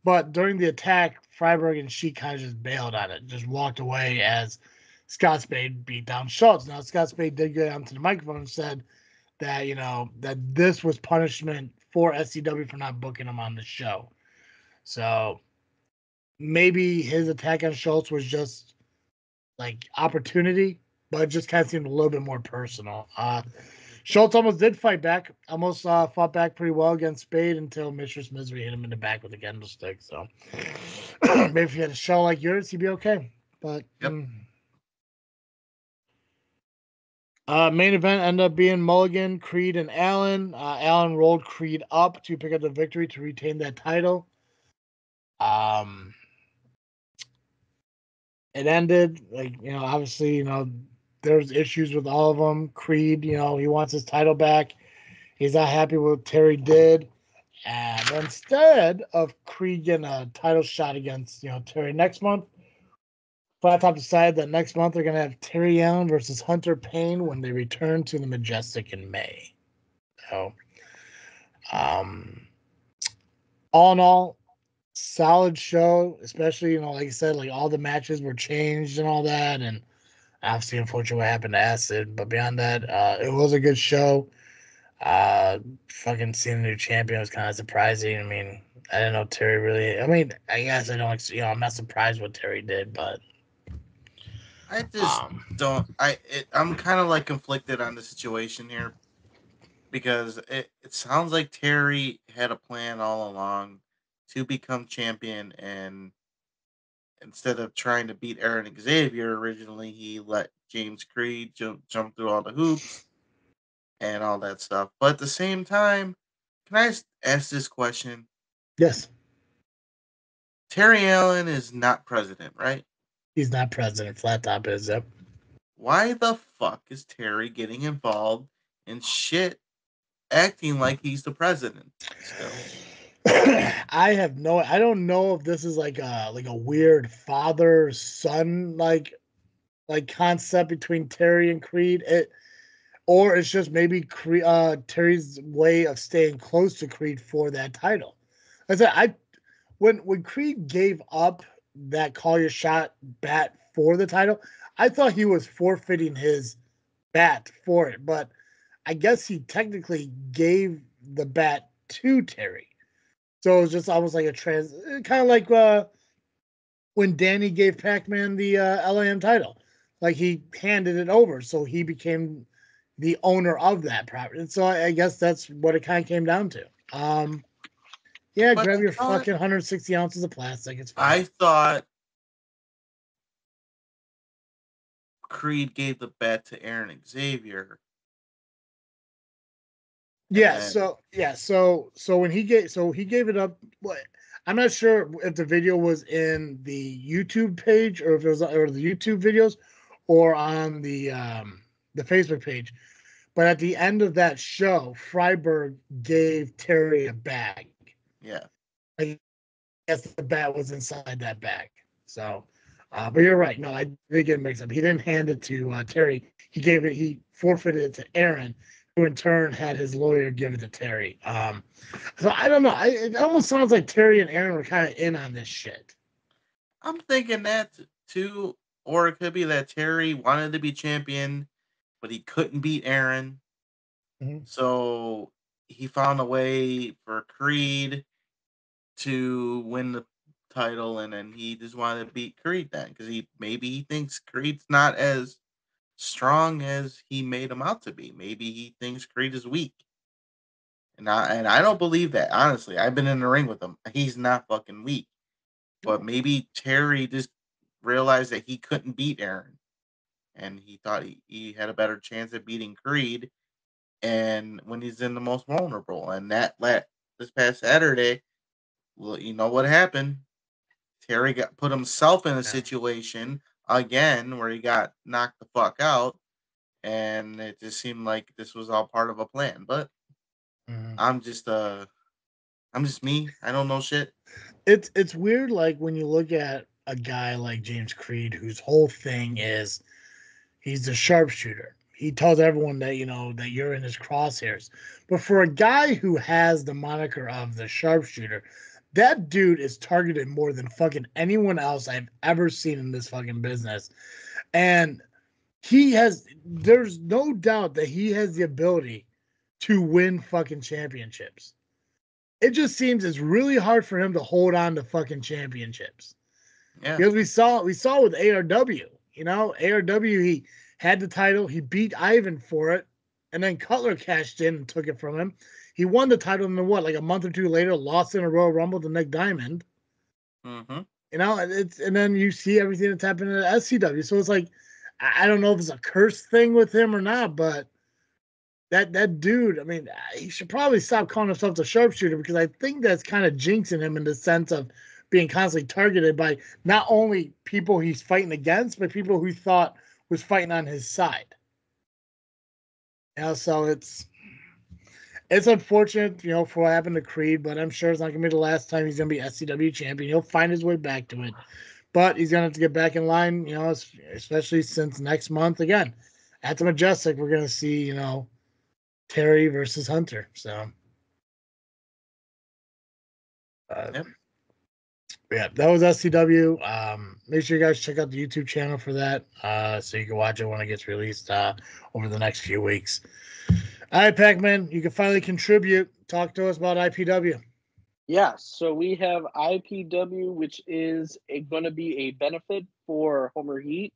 but during the attack, Freiberg and she kind of just bailed on it, just walked away as Scott Spade beat down Schultz. Now, Scott Spade did get onto the microphone and said that, that this was punishment for SCW for not booking him on the show. So maybe his attack on Schultz was just like opportunity, but it just kind of seemed a little bit more personal. Schultz almost did fight back, fought back pretty well against Spade until Mistress Misery hit him in the back with a candlestick. So maybe if he had a show like yours, he'd be okay. But yep. Main event ended up being Mulligan, Creed, and Allen. Allen rolled Creed up to pick up the victory to retain that title. It ended obviously, there's issues with all of them. Creed, he wants his title back. He's not happy with what Terry did. And instead of Creed getting a title shot against, Terry next month, Flat Top decided that next month they're going to have Terry Allen versus Hunter Payne when they return to the Majestic in May. So, all in all, solid show, especially, like I said, like all the matches were changed and all that. And obviously, unfortunately, what happened to Acid. But beyond that, it was a good show. Fucking seeing a new champion was kind of surprising. I mean, I didn't know Terry really. I mean, I guess I don't. I'm not surprised what Terry did, but I just don't. I'm kind of like conflicted on the situation here because it sounds like Terry had a plan all along to become champion, and instead of trying to beat Aaron Xavier originally, he let James Creed jump through all the hoops and all that stuff. But at the same time, can I ask this question? Yes. Terry Allen is not president, right? He's not president. Flat Top is, yep. Why the fuck is Terry getting involved in shit acting like he's the president still? I don't know if this is like a weird father-son like concept between Terry and Creed. Or it's just maybe Terry's way of staying close to Creed for that title. I said when Creed gave up that call your shot bat for the title, I thought he was forfeiting his bat for it, but I guess he technically gave the bat to Terry. So it was just almost like a kind of like when Danny gave Pacman the LAM title. Like he handed it over, so he became the owner of that property. And so I guess that's what it kind of came down to. Yeah, But grab your fucking 160 ounces of plastic. It's fine. I thought Creed gave the bet to Aaron Xavier. Yeah, so when he gave it up. I'm not sure if the video was in the YouTube page or if it was or the YouTube videos or on the Facebook page. But at the end of that show, Freiberg gave Terry a bag. Yeah. I guess the bat was inside that bag. So, but you're right. No, I did get mixed up. He didn't hand it to Terry. He forfeited it to Aaron, who in turn had his lawyer give it to Terry. So I don't know. It almost sounds like Terry and Aaron were kind of in on this shit. I'm thinking that too, or it could be that Terry wanted to be champion, but he couldn't beat Aaron. Mm-hmm. So he found a way for Creed to win the title, and then he just wanted to beat Creed then because maybe he thinks Creed's not as strong as he made him out to be. Maybe he thinks Creed is weak. And I don't believe that, honestly. I've been in the ring with him. He's not fucking weak. But maybe Terry just realized that he couldn't beat Aaron. And he thought he had a better chance at beating Creed. And when he's in the most vulnerable. And this past Saturday, well, you know what happened? Terry put himself in a situation again where he got knocked the fuck out. And it just seemed like this was all part of a plan. But I'm just me. I don't know shit. It's weird, like when you look at a guy like James Creed, whose whole thing is he's a sharpshooter. He tells everyone that that you're in his crosshairs. But for a guy who has the moniker of the sharpshooter, that dude is targeted more than fucking anyone else I've ever seen in this fucking business. And there's no doubt that he has the ability to win fucking championships. It just seems it's really hard for him to hold on to fucking championships. Yeah. Because we saw with ARW, ARW, he had the title, he beat Ivan for it, and then Cutler cashed in and took it from him. He won the title, and then like a month or two later, lost in a Royal Rumble to Nick Diamond. Mm-hmm. And then you see everything that's happened at SCW. So it's like, I don't know if it's a curse thing with him or not, but that dude, I mean, he should probably stop calling himself the sharpshooter because I think that's kind of jinxing him in the sense of being constantly targeted by not only people he's fighting against, but people who he thought was fighting on his side. So it's unfortunate, for what happened to Creed, but I'm sure it's not going to be the last time he's going to be SCW champion. He'll find his way back to it, but he's going to have to get back in line, especially since next month, again, at the Majestic, we're going to see, Terry versus Hunter. So, Yep. Yeah, that was SCW. Make sure you guys check out the YouTube channel for that, so you can watch it when it gets released over the next few weeks. All right, Pacman, you can finally contribute. Talk to us about IPW. Yeah, so we have IPW, which is going to be a benefit for Homer Heat,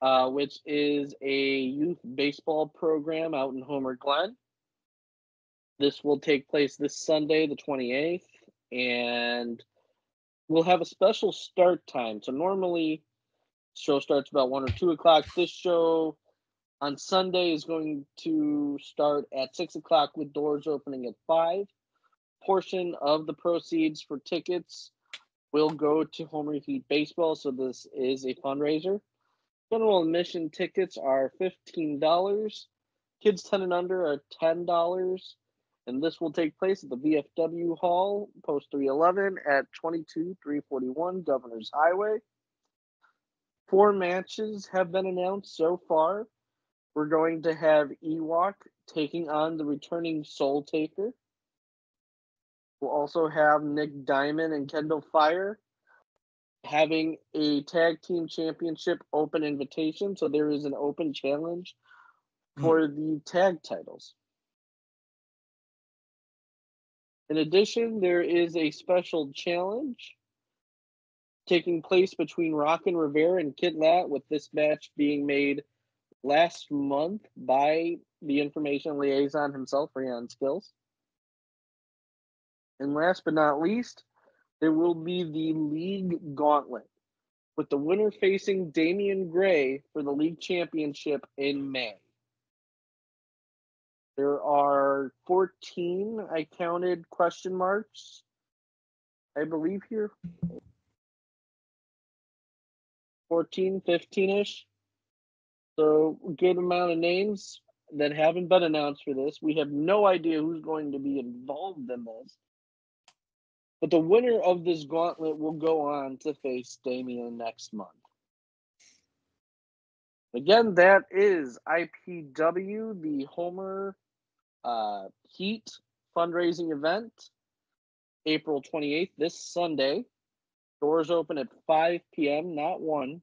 which is a youth baseball program out in Homer Glen. This will take place this Sunday, the 28th, and we'll have a special start time. So normally, the show starts about 1 or 2 o'clock. This show on Sunday is going to start at 6 o'clock with doors opening at 5. Portion of the proceeds for tickets will go to Homer Heat Baseball, so this is a fundraiser. General admission tickets are $15. Kids 10 and under are $10. And this will take place at the VFW Hall, Post 311 at 22341 Governor's Highway. 4 matches have been announced so far. We're going to have Ewok taking on the returning Soul Taker. We'll also have Nick Diamond and Kendall Fire having a tag team championship open invitation. So there is an open challenge for the tag titles. In addition, there is a special challenge taking place between Rockin' Rivera and Kid Lat, with this match being made last month by the information liaison himself, Rion Skills. And last but not least, there will be the League Gauntlet, with the winner facing Damian Gray for the League Championship in May. There are 14, I counted, question marks, I believe here. 14, 15-ish. So good amount of names that haven't been announced for this. We have no idea who's going to be involved in this. But the winner of this gauntlet will go on to face Damian next month. Again, that is IPW, the Homer Heat fundraising event, April 28th, this Sunday. Doors open at 5 p.m., not 1.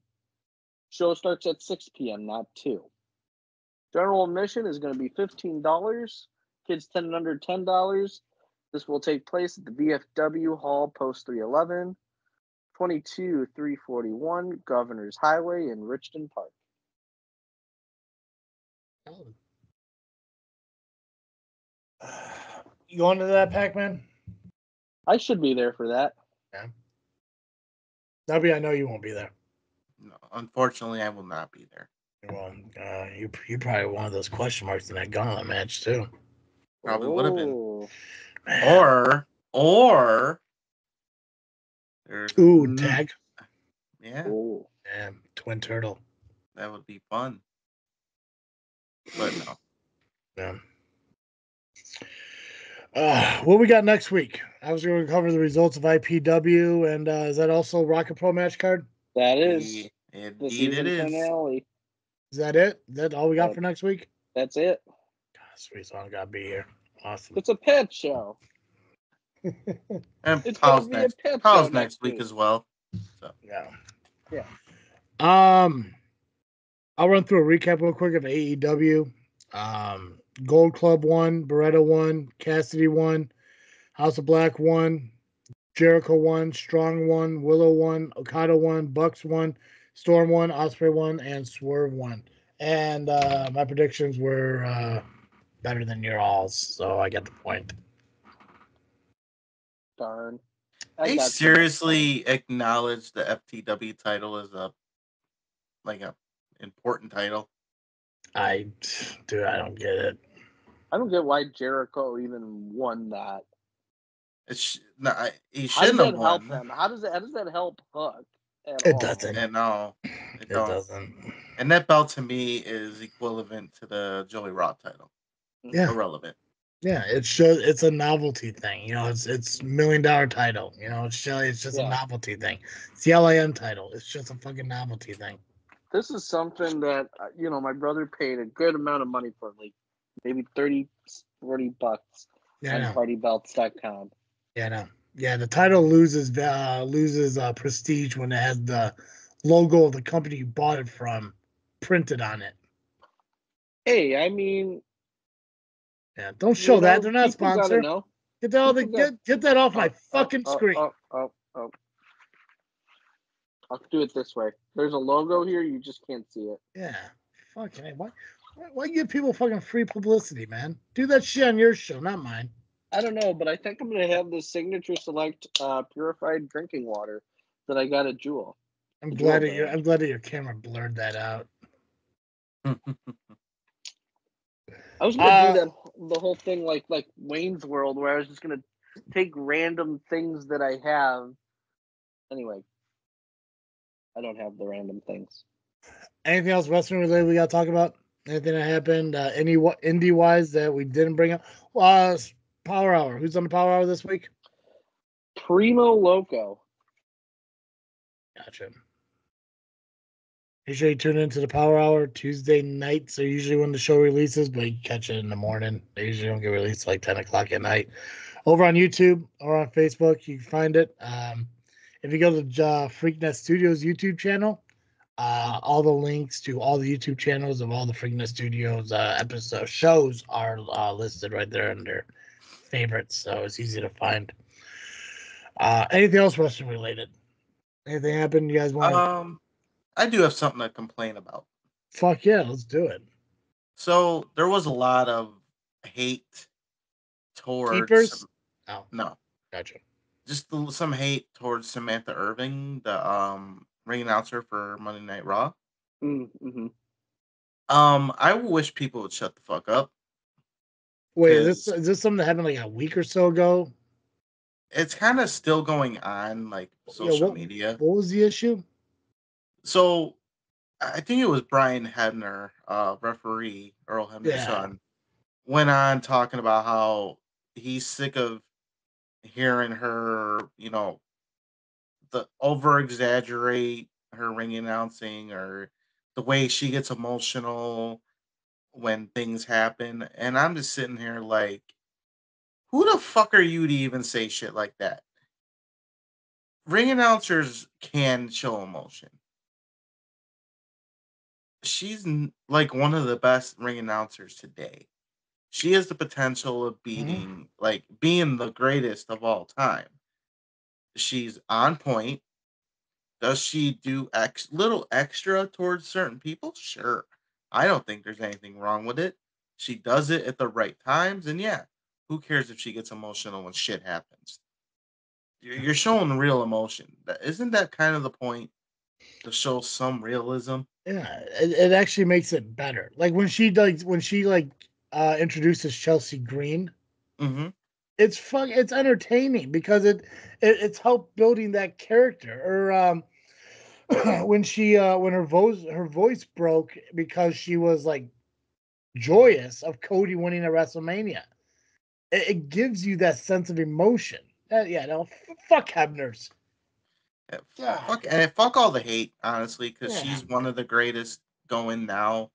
Show starts at 6 p.m., not 2. General admission is going to be $15. Kids 10 and under, $10. This will take place at the VFW Hall, Post 311, 22341 Governor's Highway in Richton Park. You going to that, Pacman? I should be there for that. Yeah. Nubby, I know you won't be there. No, unfortunately, I will not be there. Well, you probably one of those question marks in that gauntlet match too. Probably would have been. Man. Or there's tag. Yeah. Ooh. Yeah, Twin Turtle. That would be fun. But no. Yeah. What we got next week? I was going to cover the results of IPW, and is that also Rocket Pro Match Card? That is the season finale. Is that it? Is that all we got for next week? That's it. God, sweet, so I gotta be here. Awesome. It's a pet show. And It's Paul's gonna be a pet Paul's show next week as well. So yeah. I'll run through a recap real quick of AEW. Gold Club won, Beretta won, Cassidy won, House of Black won, Jericho won, Strong won, Willow won, Okada won, Bucks won, Storm won, Osprey won, and Swerve won. And my predictions were better than your alls, so I get the point. Darn. They seriously acknowledge the FTW title as a important title. I don't get it. I don't get why Jericho even won that. He shouldn't have won. Help him? How does that help Hook? It doesn't. It doesn't. And that belt to me is equivalent to the Joey Raw title. Yeah. Irrelevant. Yeah, it's a novelty thing. It's $1 million title. It's just a novelty thing. It's the LIM title. It's just a fucking novelty thing. This is something that my brother paid a good amount of money for, like maybe $30-$40 on HardyBelts.com. Yeah, no. Yeah, the title loses prestige when it has the logo of the company you bought it from printed on it. Hey, I mean, yeah, don't show that. They're not sponsored. Get that off my fucking screen. I'll do it this way. There's a logo here. You just can't see it. Yeah. Fucking why give people fucking free publicity, man? Do that shit on your show, not mine. I don't know, but I think I'm gonna have the Signature Select purified drinking water that I got at Jewel. I'm glad that your camera blurred that out. I was gonna do the whole thing like Wayne's World, where I was just gonna take random things that I have. Anyway, I don't have the random things. Anything else wrestling related we got to talk about? Anything that happened any indie wise that we didn't bring up? Power Hour. Who's on the Power Hour this week? Primo Loco. Gotcha. Make sure you tune into the Power Hour. Tuesday nights are usually when the show releases, but you can catch it in the morning. They usually don't get released like 10 o'clock at night. Over on YouTube or on Facebook, you can find it. If you go to Freaknet Studios YouTube channel, all the links to all the YouTube channels of all the Freaknet Studios episode shows are listed right there under favorites, so it's easy to find. Anything else wrestling related? Anything happened? You guys want? I do have something to complain about. Fuck yeah, let's do it. So there was a lot of hate towards Keepers. No, gotcha. Just some hate towards Samantha Irving, the ring announcer for Monday Night Raw. Mm-hmm. I wish people would shut the fuck up. Wait, is this something that happened like a week or so ago? It's kind of still going on, like social media. What was the issue? So, I think it was Brian Hebner, referee, Earl Hebner's son, went on talking about how he's sick of hearing her, the over exaggerate her ring announcing or the way she gets emotional when things happen. And I'm just sitting here like, who the fuck are you to even say shit like that? Ring announcers can show emotion. She's like one of the best ring announcers today. She has the potential of being the greatest of all time. She's on point. Does she do little extra towards certain people? Sure. I don't think there's anything wrong with it. She does it at the right times, and yeah, who cares if she gets emotional when shit happens? You're showing real emotion. Isn't that kind of the point? To show some realism. Yeah, it actually makes it better. Like when she introduces Chelsea Green, it's entertaining because it's helped building that character. Or when her voice broke because she was like joyous of Cody winning at WrestleMania. It gives you that sense of emotion. Fuck Hebner's. Fuck all the hate, honestly, because she's one of the greatest going now.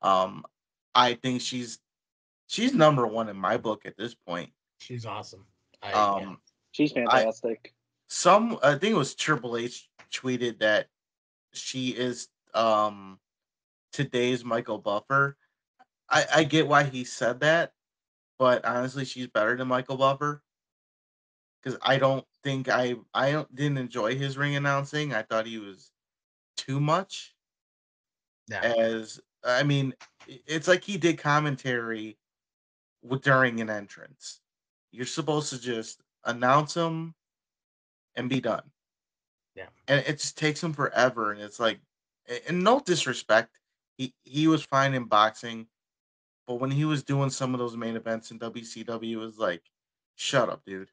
I think she's number one in my book at this point. She's awesome. She's fantastic. I think it was Triple H tweeted that she is today's Michael Buffer. I get why he said that, but honestly, she's better than Michael Buffer. Because I don't think didn't enjoy his ring announcing. I thought he was too much. It's like he did commentary during an entrance. You're supposed to just announce him and be done. Yeah, and it just takes him forever. And it's like, and no disrespect, he was fine in boxing, but when he was doing some of those main events in WCW, it was like, shut up, dude.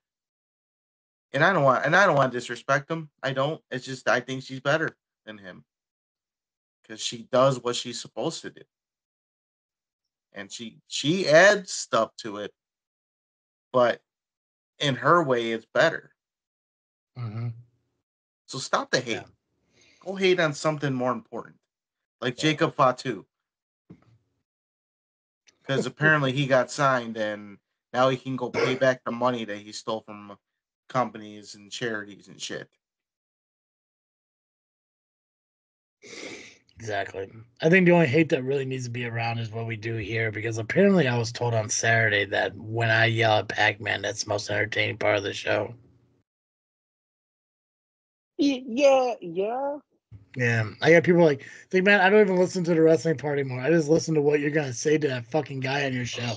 And I don't want to disrespect him. I don't. It's just I think she's better than him because she does what she's supposed to do, and she adds stuff to it, but in her way, it's better. So stop the hate. Yeah. Go hate on something more important, like Jacob Fatu, because apparently he got signed and now he can go pay back the money that he stole from companies and charities and shit. Exactly. I think the only hate that really needs to be around is what we do here, because apparently I was told on Saturday that when I yell at Pacman, that's the most entertaining part of the show. Yeah. Yeah. I got people like, think, man, I don't even listen to the wrestling part anymore. I just listen to what you're going to say to that fucking guy on your show.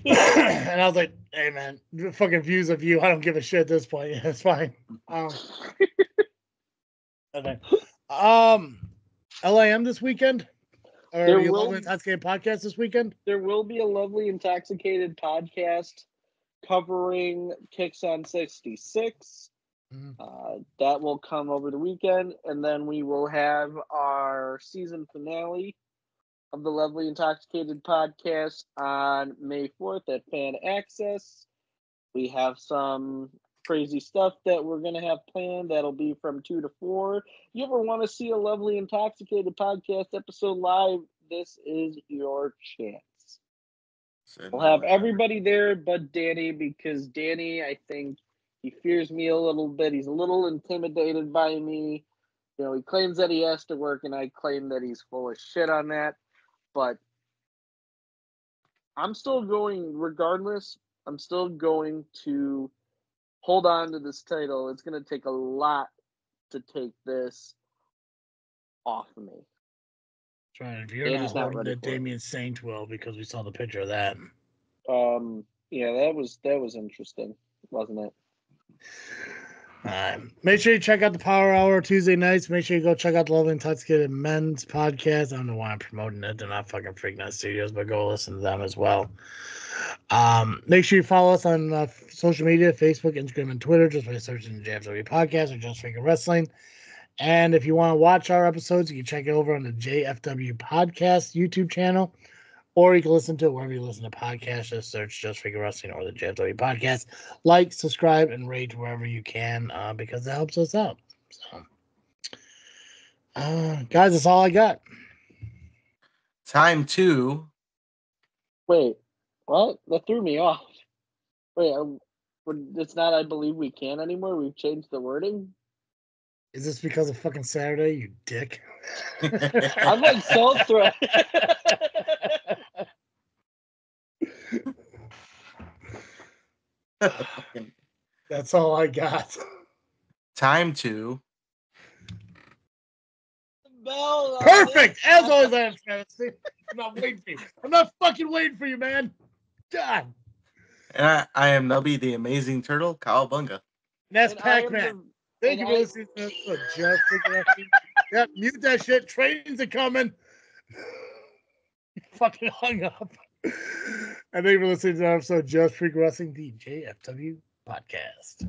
And I was like, hey, man, fucking views of you. I don't give a shit at this point. Yeah, it's fine. Okay. LIM this weekend? Or the Lovely Intoxicated Podcast this weekend? There will be a Lovely Intoxicated Podcast covering Kicks on 66. That will come over the weekend, and then we will have our season finale of the Lovely Intoxicated Podcast on May 4th at Fan Access. We have some crazy stuff that we're going to have planned. That'll be from 2 to 4. You ever want to see a Lovely Intoxicated podcast episode live? This is your chance. We'll have everybody there but Danny, because Danny, I think he fears me a little bit. He's a little intimidated by me. You know, he claims that he has to work, and I claim that he's full of shit on that. But I'm still going, regardless, I'm still going to hold on to this title. It's going to take a lot to take this off of me. Right, if you're not holding it, Damien Saint will, because we saw the picture of that. Yeah, that was interesting, wasn't it? Make sure you check out the Power Hour Tuesday nights. Make sure you go check out the Lovely Intoxicated Men's podcast. I don't know why I'm promoting it. They're not fucking Freaknet Studios, but go listen to them as well. Make sure you follow us on social media, Facebook, Instagram, and Twitter, just by searching the JFW Podcast or Just Freaking Wrestling. And if you want to watch our episodes, you can check it over on the JFW Podcast YouTube channel, or you can listen to it wherever you listen to podcasts. Just search Just Freaking Wrestling or the JFW Podcast. Like, subscribe, and rate wherever you can, because that helps us out. So, guys, that's all I got. Time to... Wait, what? That threw me off. Wait, it's not I believe we can anymore? We've changed the wording? Is this because of fucking Saturday, you dick? I'm like so threat. That's all I got. Time to... Perfect! As always, I am Travis. I'm not waiting for you. I'm not fucking waiting for you, man. God. And I am Nubby, the Amazing Turtle, Cowabunga. And that's Pacman. Thank you for listening to this. Just Yep, mute that shit. Trains are coming. Fucking hung up. And thank you for listening to the episode Just Freak Wrestling, the JFW Podcast.